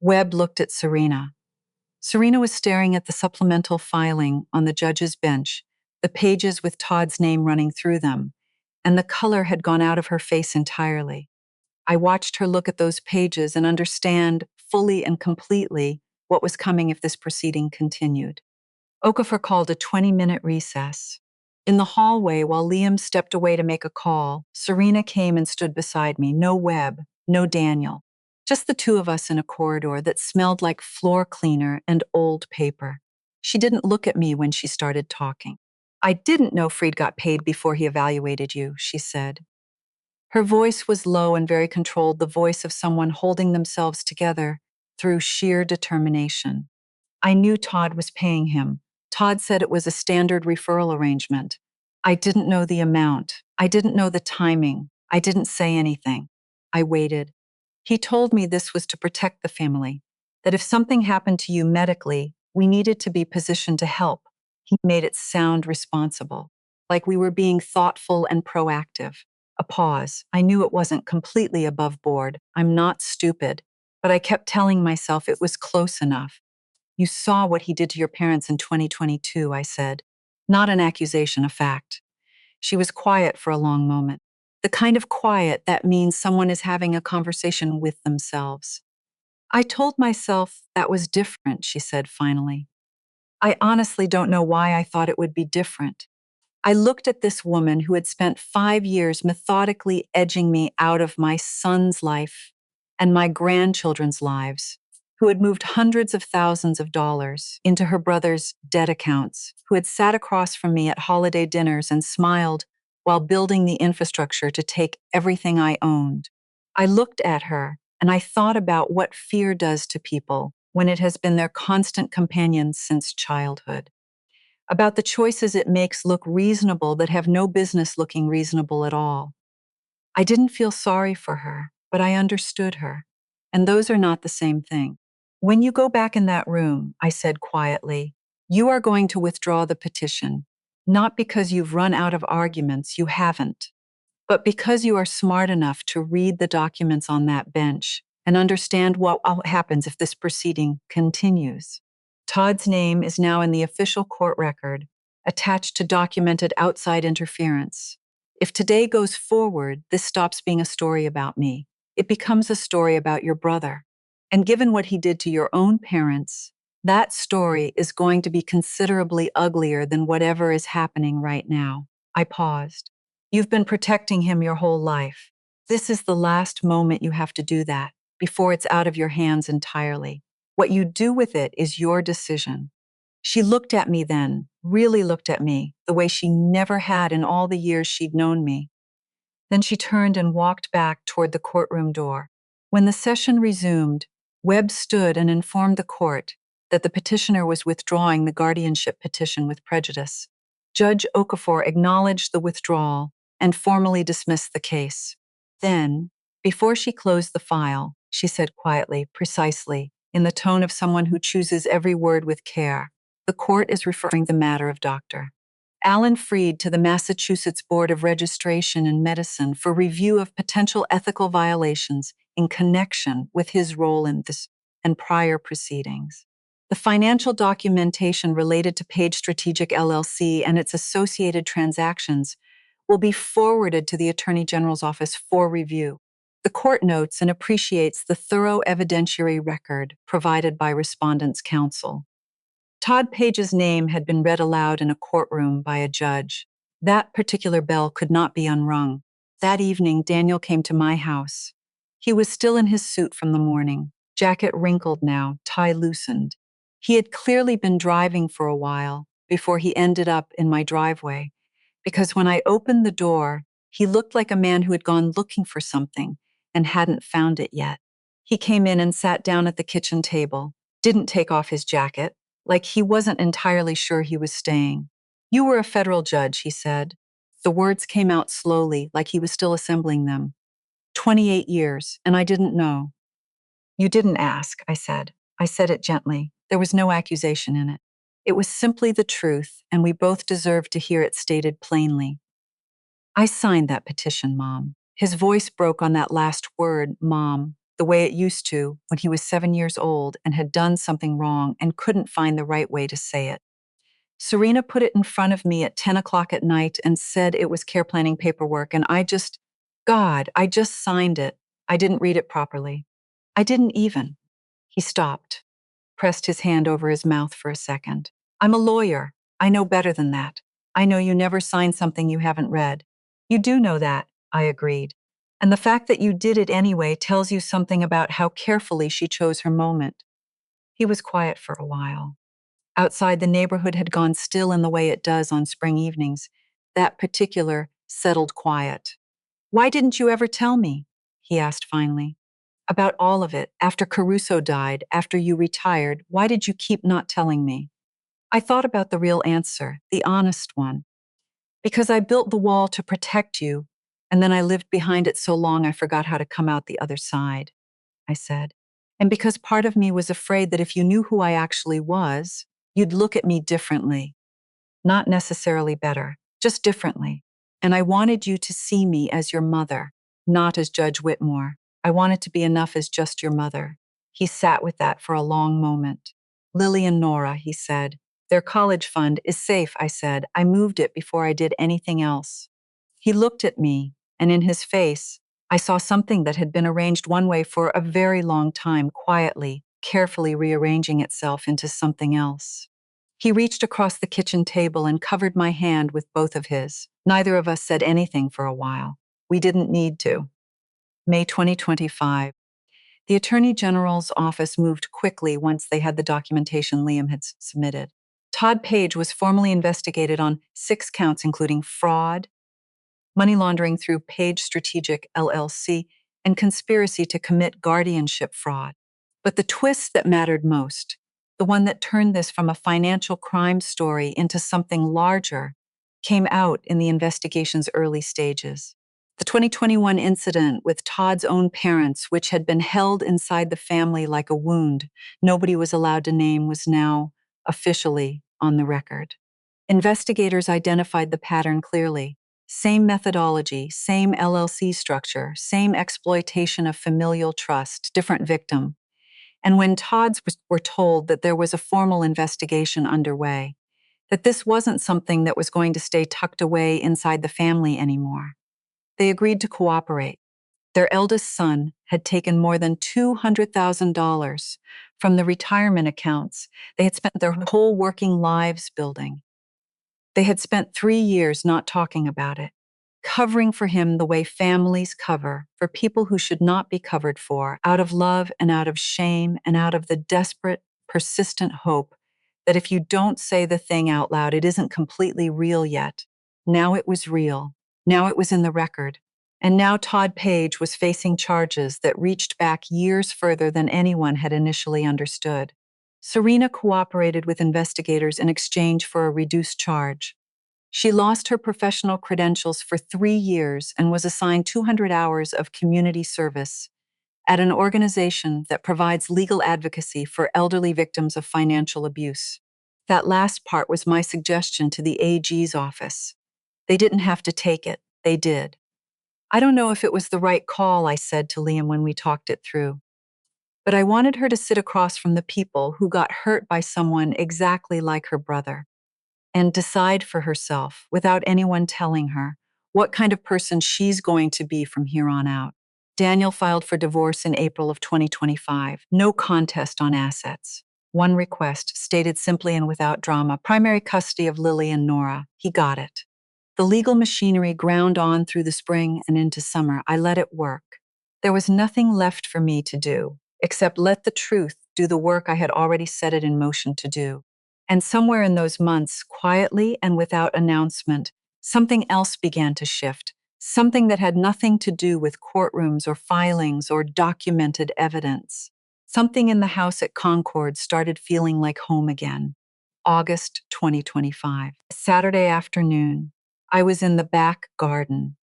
Webb looked at Serena. Serena was staring at the supplemental filing on the judge's bench, the pages with Todd's name running through them, and the color had gone out of her face entirely. I watched her look at those pages and understand fully and completely what was coming if this proceeding continued. Okafor called a 20-minute recess. In the hallway, while Liam stepped away to make a call, Serena came and stood beside me. No Webb, no Daniel. Just the two of us in a corridor that smelled like floor cleaner and old paper. She didn't look at me when she started talking. "I didn't know Freed got paid before he evaluated you," she said. Her voice was low and very controlled, the voice of someone holding themselves together through sheer determination. "I knew Todd was paying him. Todd said it was a standard referral arrangement. I didn't know the amount. I didn't know the timing. I didn't say anything. I waited. He told me this was to protect the family, that if something happened to you medically, we needed to be positioned to help. He made it sound responsible, like we were being thoughtful and proactive." A pause. I knew it wasn't completely above board. I'm not stupid, but I kept telling myself it was close enough. "You saw what he did to your parents in 2022, I said. Not an accusation, a fact. She was quiet for a long moment. The kind of quiet that means someone is having a conversation with themselves. "I told myself that was different," she said finally. "I honestly don't know why I thought it would be different. I looked at this woman who had spent 5 years methodically edging me out of my son's life and my grandchildren's lives, who had moved hundreds of thousands of dollars into her brother's debt accounts, who had sat across from me at holiday dinners and smiled while building the infrastructure to take everything I owned. I looked at her and I thought about what fear does to people when it has been their constant companion since childhood. About the choices it makes look reasonable that have no business looking reasonable at all. I didn't feel sorry for her, but I understood her. And those are not the same thing. When you go back in that room," I said quietly, "you are going to withdraw the petition, not because you've run out of arguments, you haven't, but because you are smart enough to read the documents on that bench and understand what happens if this proceeding continues. Todd's name is now in the official court record, attached to documented outside interference. If today goes forward, this stops being a story about me. It becomes a story about your brother. And given what he did to your own parents That story is going to be considerably uglier than whatever is happening right now. I paused. You've been protecting him your whole life. This is the last moment you have to do that, before it's out of your hands entirely. What you do with it is your decision. She looked at me then, really looked at me, the way she never had in all the years she'd known me. Then she turned and walked back toward the courtroom door. When the session resumed, Webb stood and informed the court that the petitioner was withdrawing the guardianship petition with prejudice. Judge Okafor acknowledged the withdrawal and formally dismissed the case. Then, before she closed the file, she said quietly, precisely, in the tone of someone who chooses every word with care, "The court is referring the matter of Dr. Alan Freed to the Massachusetts Board of Registration in Medicine for review of potential ethical violations in connection with his role in this and prior proceedings. The financial documentation related to Page Strategic LLC and its associated transactions will be forwarded to the Attorney General's office for review. The court notes and appreciates the thorough evidentiary record provided by Respondent's Counsel." Todd Page's name had been read aloud in a courtroom by a judge. That particular bell could not be unrung. That evening, Daniel came to my house. He was still in his suit from the morning, jacket wrinkled now, tie loosened. He had clearly been driving for a while before he ended up in my driveway, because when I opened the door, he looked like a man who had gone looking for something and hadn't found it yet. He came in and sat down at the kitchen table, didn't take off his jacket, like he wasn't entirely sure he was staying. "You were a federal judge," he said. The words came out slowly, like he was still assembling them. 28 years, and I didn't know." "You didn't ask," I said. I said it gently. There was no accusation in it. It was simply the truth, and we both deserved to hear it stated plainly. "I signed that petition, Mom." His voice broke on that last word, Mom, the way it used to when he was 7 years old and had done something wrong and couldn't find the right way to say it. "Serena put it in front of me at 10 o'clock at night and said it was care planning paperwork, and I just signed it. I didn't read it properly. I didn't even." He stopped, pressed his hand over his mouth for a second. "I'm a lawyer. I know better than that. I know you never sign something you haven't read." "You do know that," I agreed. "And the fact that you did it anyway tells you something about how carefully she chose her moment." He was quiet for a while. Outside, the neighborhood had gone still in the way it does on spring evenings, that particular settled quiet. "Why didn't you ever tell me?" he asked finally. "About all of it, after Caruso died, after you retired, why did you keep not telling me?" I thought about the real answer, the honest one. "Because I built the wall to protect you, and then I lived behind it so long I forgot how to come out the other side," I said. "And because part of me was afraid that if you knew who I actually was, you'd look at me differently. Not necessarily better, just differently. And I wanted you to see me as your mother, not as Judge Whitmore. I wanted to be enough as just your mother." He sat with that for a long moment. "Lily and Nora," he said. "Their college fund is safe," I said. "I moved it before I did anything else." He looked at me, and in his face, I saw something that had been arranged one way for a very long time, quietly, carefully rearranging itself into something else. He reached across the kitchen table and covered my hand with both of his. Neither of us said anything for a while. We didn't need to. May 2025. The Attorney General's office moved quickly once they had the documentation Liam had submitted. Todd Page was formally investigated on 6 counts, including fraud, money laundering through Page Strategic LLC, and conspiracy to commit guardianship fraud. But the twist that mattered most, the one that turned this from a financial crime story into something larger, came out in the investigation's early stages. The 2021 incident with Todd's own parents, which had been held inside the family like a wound nobody was allowed to name, was now officially on the record. Investigators identified the pattern clearly. Same methodology, same LLC structure, same exploitation of familial trust, different victim. And when Todds were told that there was a formal investigation underway, that this wasn't something that was going to stay tucked away inside the family anymore, they agreed to cooperate. Their eldest son had taken more than $200,000 from the retirement accounts they had spent their whole working lives building. They had spent 3 years not talking about it, covering for him the way families cover for people who should not be covered for, out of love and out of shame and out of the desperate, persistent hope that if you don't say the thing out loud, it isn't completely real yet. Now it was real. Now it was in the record. And now Todd Page was facing charges that reached back years further than anyone had initially understood. Serena cooperated with investigators in exchange for a reduced charge. She lost her professional credentials for 3 years and was assigned 200 hours of community service at an organization that provides legal advocacy for elderly victims of financial abuse. That last part was my suggestion to the AG's office. They didn't have to take it, they did. I don't know if it was the right call, I said to Liam when we talked it through. But I wanted her to sit across from the people who got hurt by someone exactly like her brother and decide for herself, without anyone telling her, what kind of person she's going to be from here on out. Daniel filed for divorce in April of 2025. No contest on assets. One request, stated simply and without drama: primary custody of Lily and Nora. He got it. The legal machinery ground on through the spring and into summer. I let it work. There was nothing left for me to do, except let the truth do the work I had already set it in motion to do. And somewhere in those months, quietly and without announcement, something else began to shift, something that had nothing to do with courtrooms or filings or documented evidence. Something in the house at Concord started feeling like home again. August 2025. Saturday afternoon. I was in the back garden.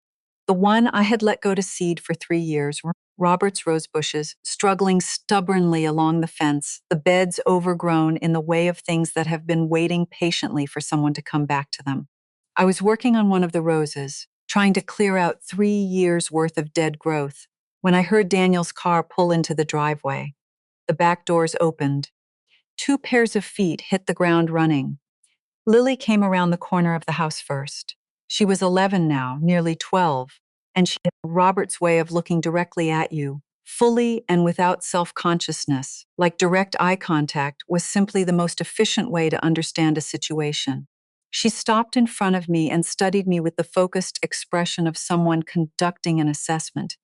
The one I had let go to seed for 3 years, Robert's rose bushes, struggling stubbornly along the fence, the beds overgrown in the way of things that have been waiting patiently for someone to come back to them. I was working on one of the roses, trying to clear out 3 years' worth of dead growth, when I heard Daniel's car pull into the driveway. The back doors opened. 2 pairs of feet hit the ground running. Lily came around the corner of the house first. She was 11 now, nearly 12, and she had Robert's way of looking directly at you, fully and without self-consciousness, like direct eye contact was simply the most efficient way to understand a situation. She stopped in front of me and studied me with the focused expression of someone conducting an assessment.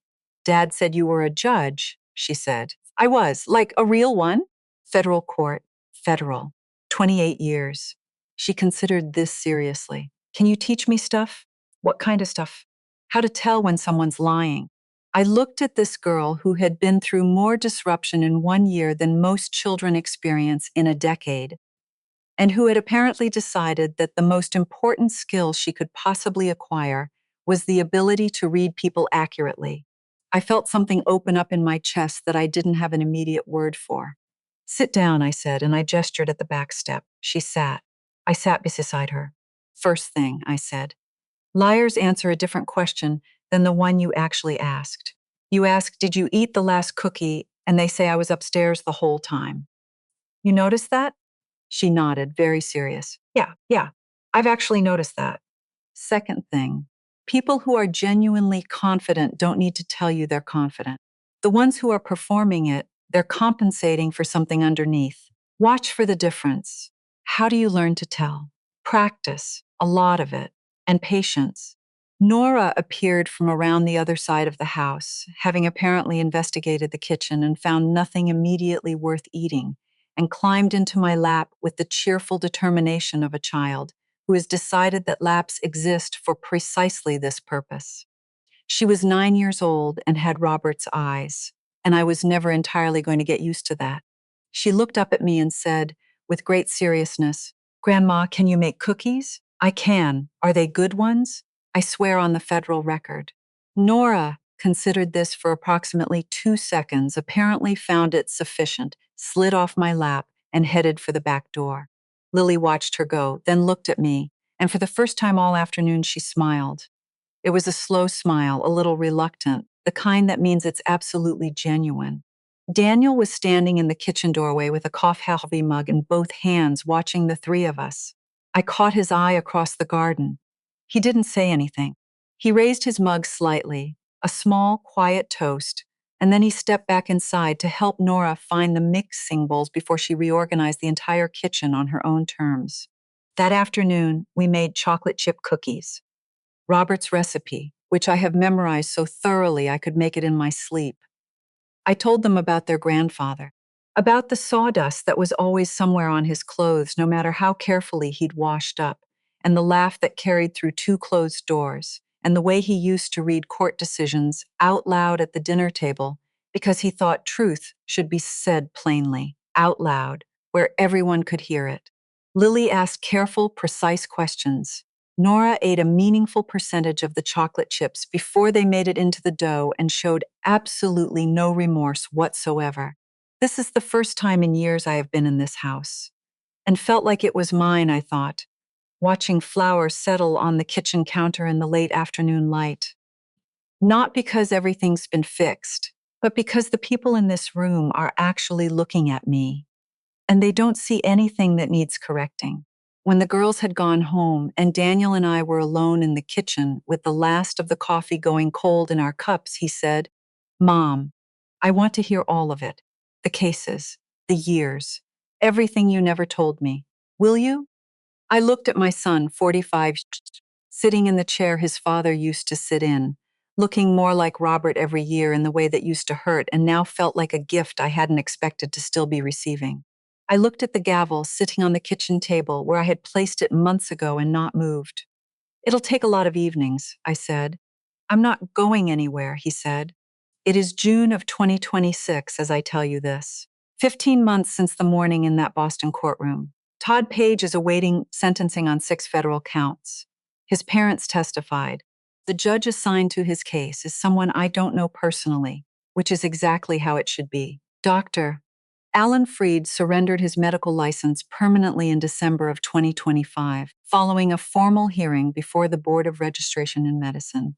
"Dad said you were a judge," she said. "I was, like a real one." Federal court, federal, 28 years. She considered this seriously. "Can you teach me stuff?" "What kind of stuff?" "How to tell when someone's lying." I looked at this girl who had been through more disruption in 1 year than most children experience in a decade, and who had apparently decided that the most important skill she could possibly acquire was the ability to read people accurately. I felt something open up in my chest that I didn't have an immediate word for. "Sit down," I said, and I gestured at the back step. She sat. I sat beside her. "First thing," I said. Liars answer a different question than the one you actually asked. You ask, "Did you eat the last cookie?" And they say, "I was upstairs the whole time." You notice that? She nodded, very serious. Yeah, I've actually noticed that. Second thing, people who are genuinely confident don't need to tell you they're confident. The ones who are performing it, they're compensating for something underneath. Watch for the difference. How do you learn to tell? Practice, a lot of it, and patience. Nora appeared from around the other side of the house, having apparently investigated the kitchen and found nothing immediately worth eating, and climbed into my lap with the cheerful determination of a child who has decided that laps exist for precisely this purpose. She was 9 years old and had Robert's eyes, and I was never entirely going to get used to that. She looked up at me and said, with great seriousness, "Grandma, can you make cookies?" "I can. Are they good ones?" "I swear on the federal record." Nora considered this for approximately 2 seconds, apparently found it sufficient, slid off my lap, and headed for the back door. Lily watched her go, then looked at me, and for the first time all afternoon she smiled. It was a slow smile, a little reluctant, the kind that means it's absolutely genuine. Daniel was standing in the kitchen doorway with a coffee mug in both hands, watching the three of us. I caught his eye across the garden. He didn't say anything. He raised his mug slightly, a small, quiet toast, and then he stepped back inside to help Nora find the mixing bowls before she reorganized the entire kitchen on her own terms. That afternoon, we made chocolate chip cookies, Robert's recipe, which I have memorized so thoroughly I could make it in my sleep. I told them about their grandfather, about the sawdust that was always somewhere on his clothes, no matter how carefully he'd washed up, and the laugh that carried through two closed doors, and the way he used to read court decisions out loud at the dinner table because he thought truth should be said plainly, out loud, where everyone could hear it. Lily asked careful, precise questions. Nora ate a meaningful percentage of the chocolate chips before they made it into the dough and showed absolutely no remorse whatsoever. This is the first time in years I have been in this house, and felt like it was mine, I thought, watching flowers settle on the kitchen counter in the late afternoon light. Not because everything's been fixed, but because the people in this room are actually looking at me, and they don't see anything that needs correcting. When the girls had gone home and Daniel and I were alone in the kitchen with the last of the coffee going cold in our cups, he said, "Mom, I want to hear all of it. The cases, the years, everything you never told me. Will you?" I looked at my son, 45, sitting in the chair his father used to sit in, looking more like Robert every year in the way that used to hurt and now felt like a gift I hadn't expected to still be receiving. I looked at the gavel sitting on the kitchen table where I had placed it months ago and not moved. "It'll take a lot of evenings," I said. "I'm not going anywhere," he said. It is June of 2026 as I tell you this. 15 months since the morning in that Boston courtroom. Todd Page is awaiting sentencing on 6 federal counts. His parents testified. The judge assigned to his case is someone I don't know personally, which is exactly how it should be. Dr. Alan Freed surrendered his medical license permanently in December of 2025, following a formal hearing before the Board of Registration in Medicine.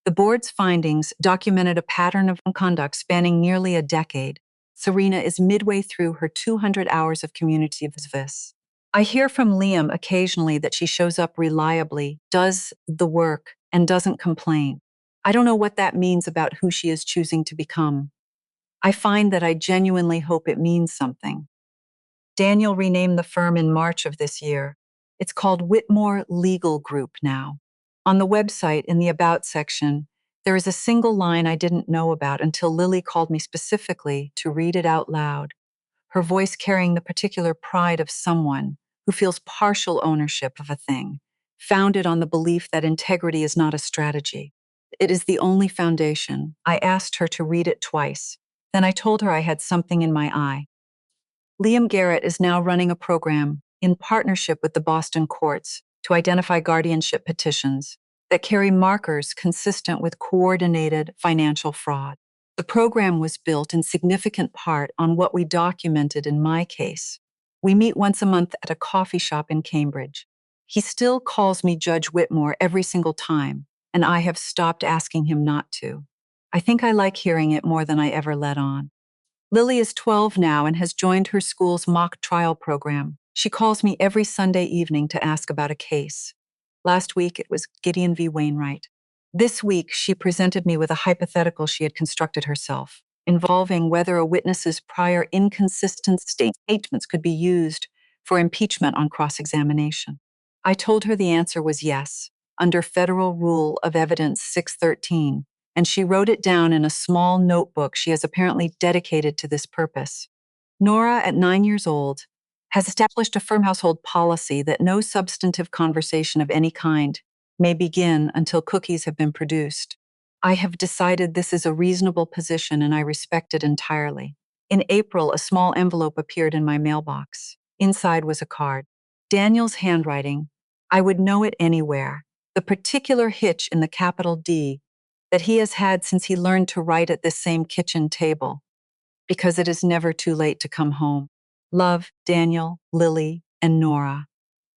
The board's findings documented a pattern of conduct spanning nearly a decade. Serena is midway through her 200 hours of community service. I hear from Liam occasionally that she shows up reliably, does the work, and doesn't complain. I don't know what that means about who she is choosing to become. I find that I genuinely hope it means something. Daniel renamed the firm in March of this year. It's called Whitmore Legal Group now. On the website, in the About section, there is a single line I didn't know about until Lily called me specifically to read it out loud, her voice carrying the particular pride of someone who feels partial ownership of a thing, founded on the belief that integrity is not a strategy. It is the only foundation. I asked her to read it twice. Then I told her I had something in my eye. Liam Garrett is now running a program in partnership with the Boston courts to identify guardianship petitions that carry markers consistent with coordinated financial fraud. The program was built in significant part on what we documented in my case. We meet once a month at a coffee shop in Cambridge. He still calls me Judge Whitmore every single time, and I have stopped asking him not to. I think I like hearing it more than I ever let on. Lily is 12 now and has joined her school's mock trial program. She calls me every Sunday evening to ask about a case. Last week it was Gideon v. Wainwright. This week she presented me with a hypothetical she had constructed herself, involving whether a witness's prior inconsistent statements could be used for impeachment on cross-examination. I told her the answer was yes, under Federal Rule of Evidence 613, and she wrote it down in a small notebook she has apparently dedicated to this purpose. Nora, at 9 years old, has established a firm household policy that no substantive conversation of any kind may begin until cookies have been produced. I have decided this is a reasonable position and I respect it entirely. In April, a small envelope appeared in my mailbox. Inside was a card. Daniel's handwriting. I would know it anywhere. The particular hitch in the capital D that he has had since he learned to write at this same kitchen table, because it is never too late to come home. Love, Daniel, Lily, and Nora.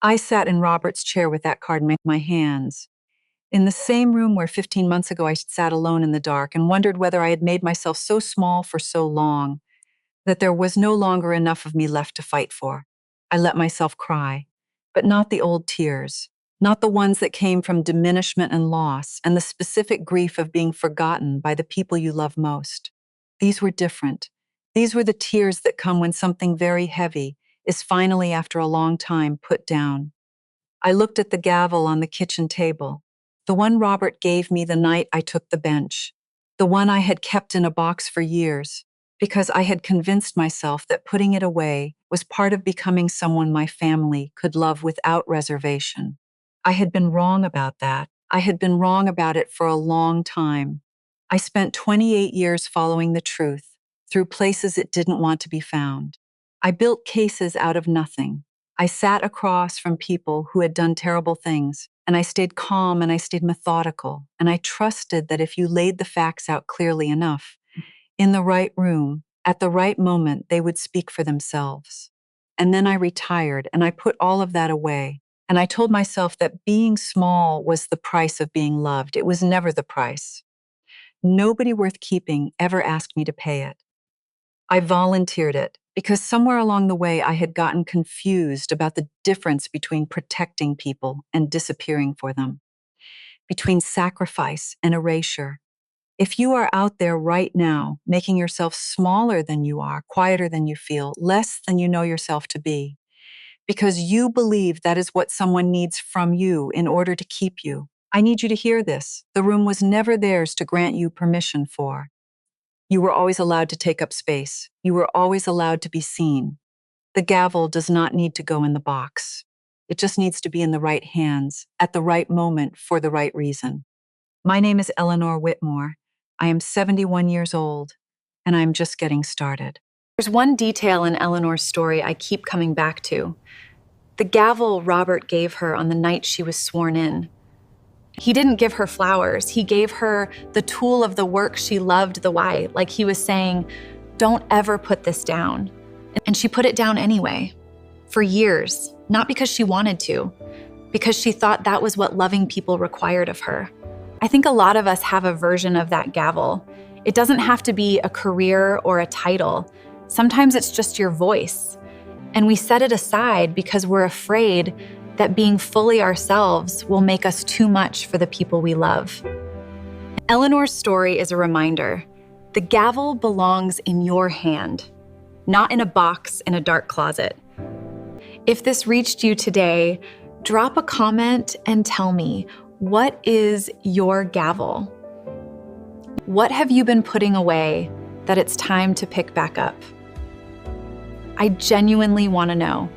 I sat in Robert's chair with that card in my hands, in the same room where 15 months ago I sat alone in the dark and wondered whether I had made myself so small for so long that there was no longer enough of me left to fight for. I let myself cry, but not the old tears. not the ones that came from diminishment and loss and the specific grief of being forgotten by the people you love most. These were different. These were the tears that come when something very heavy is finally, after a long time, put down. I looked at the gavel on the kitchen table, the one Robert gave me the night I took the bench, the one I had kept in a box for years, because I had convinced myself that putting it away was part of becoming someone my family could love without reservation. I had been wrong about that. I had been wrong about it for a long time. I spent 28 years following the truth through places it didn't want to be found. I built cases out of nothing. I sat across from people who had done terrible things, and I stayed calm and I stayed methodical, and I trusted that if you laid the facts out clearly enough, in the right room, at the right moment, they would speak for themselves. And then I retired and I put all of that away. And I told myself that being small was the price of being loved. It was never the price. Nobody worth keeping ever asked me to pay it. I volunteered it because somewhere along the way I had gotten confused about the difference between protecting people and disappearing for them, between sacrifice and erasure. If you are out there right now, making yourself smaller than you are, quieter than you feel, less than you know yourself to be, because you believe that is what someone needs from you in order to keep you, I need you to hear this. The room was never theirs to grant you permission for. You were always allowed to take up space. You were always allowed to be seen. The gavel does not need to go in the box. It just needs to be in the right hands, at the right moment, for the right reason. My name is Eleanor Whitmore. I am 71 years old, and I'm just getting started. There's one detail in Eleanor's story I keep coming back to. The gavel Robert gave her on the night she was sworn in. He didn't give her flowers. He gave her the tool of the work she loved the why, like he was saying, don't ever put this down. And she put it down anyway, for years, not because she wanted to, because she thought that was what loving people required of her. I think a lot of us have a version of that gavel. It doesn't have to be a career or a title. Sometimes it's just your voice. And we set it aside because we're afraid that being fully ourselves will make us too much for the people we love. Eleanor's story is a reminder. The gavel belongs in your hand, not in a box in a dark closet. If this reached you today, drop a comment and tell me, what is your gavel? What have you been putting away that it's time to pick back up? I genuinely want to know.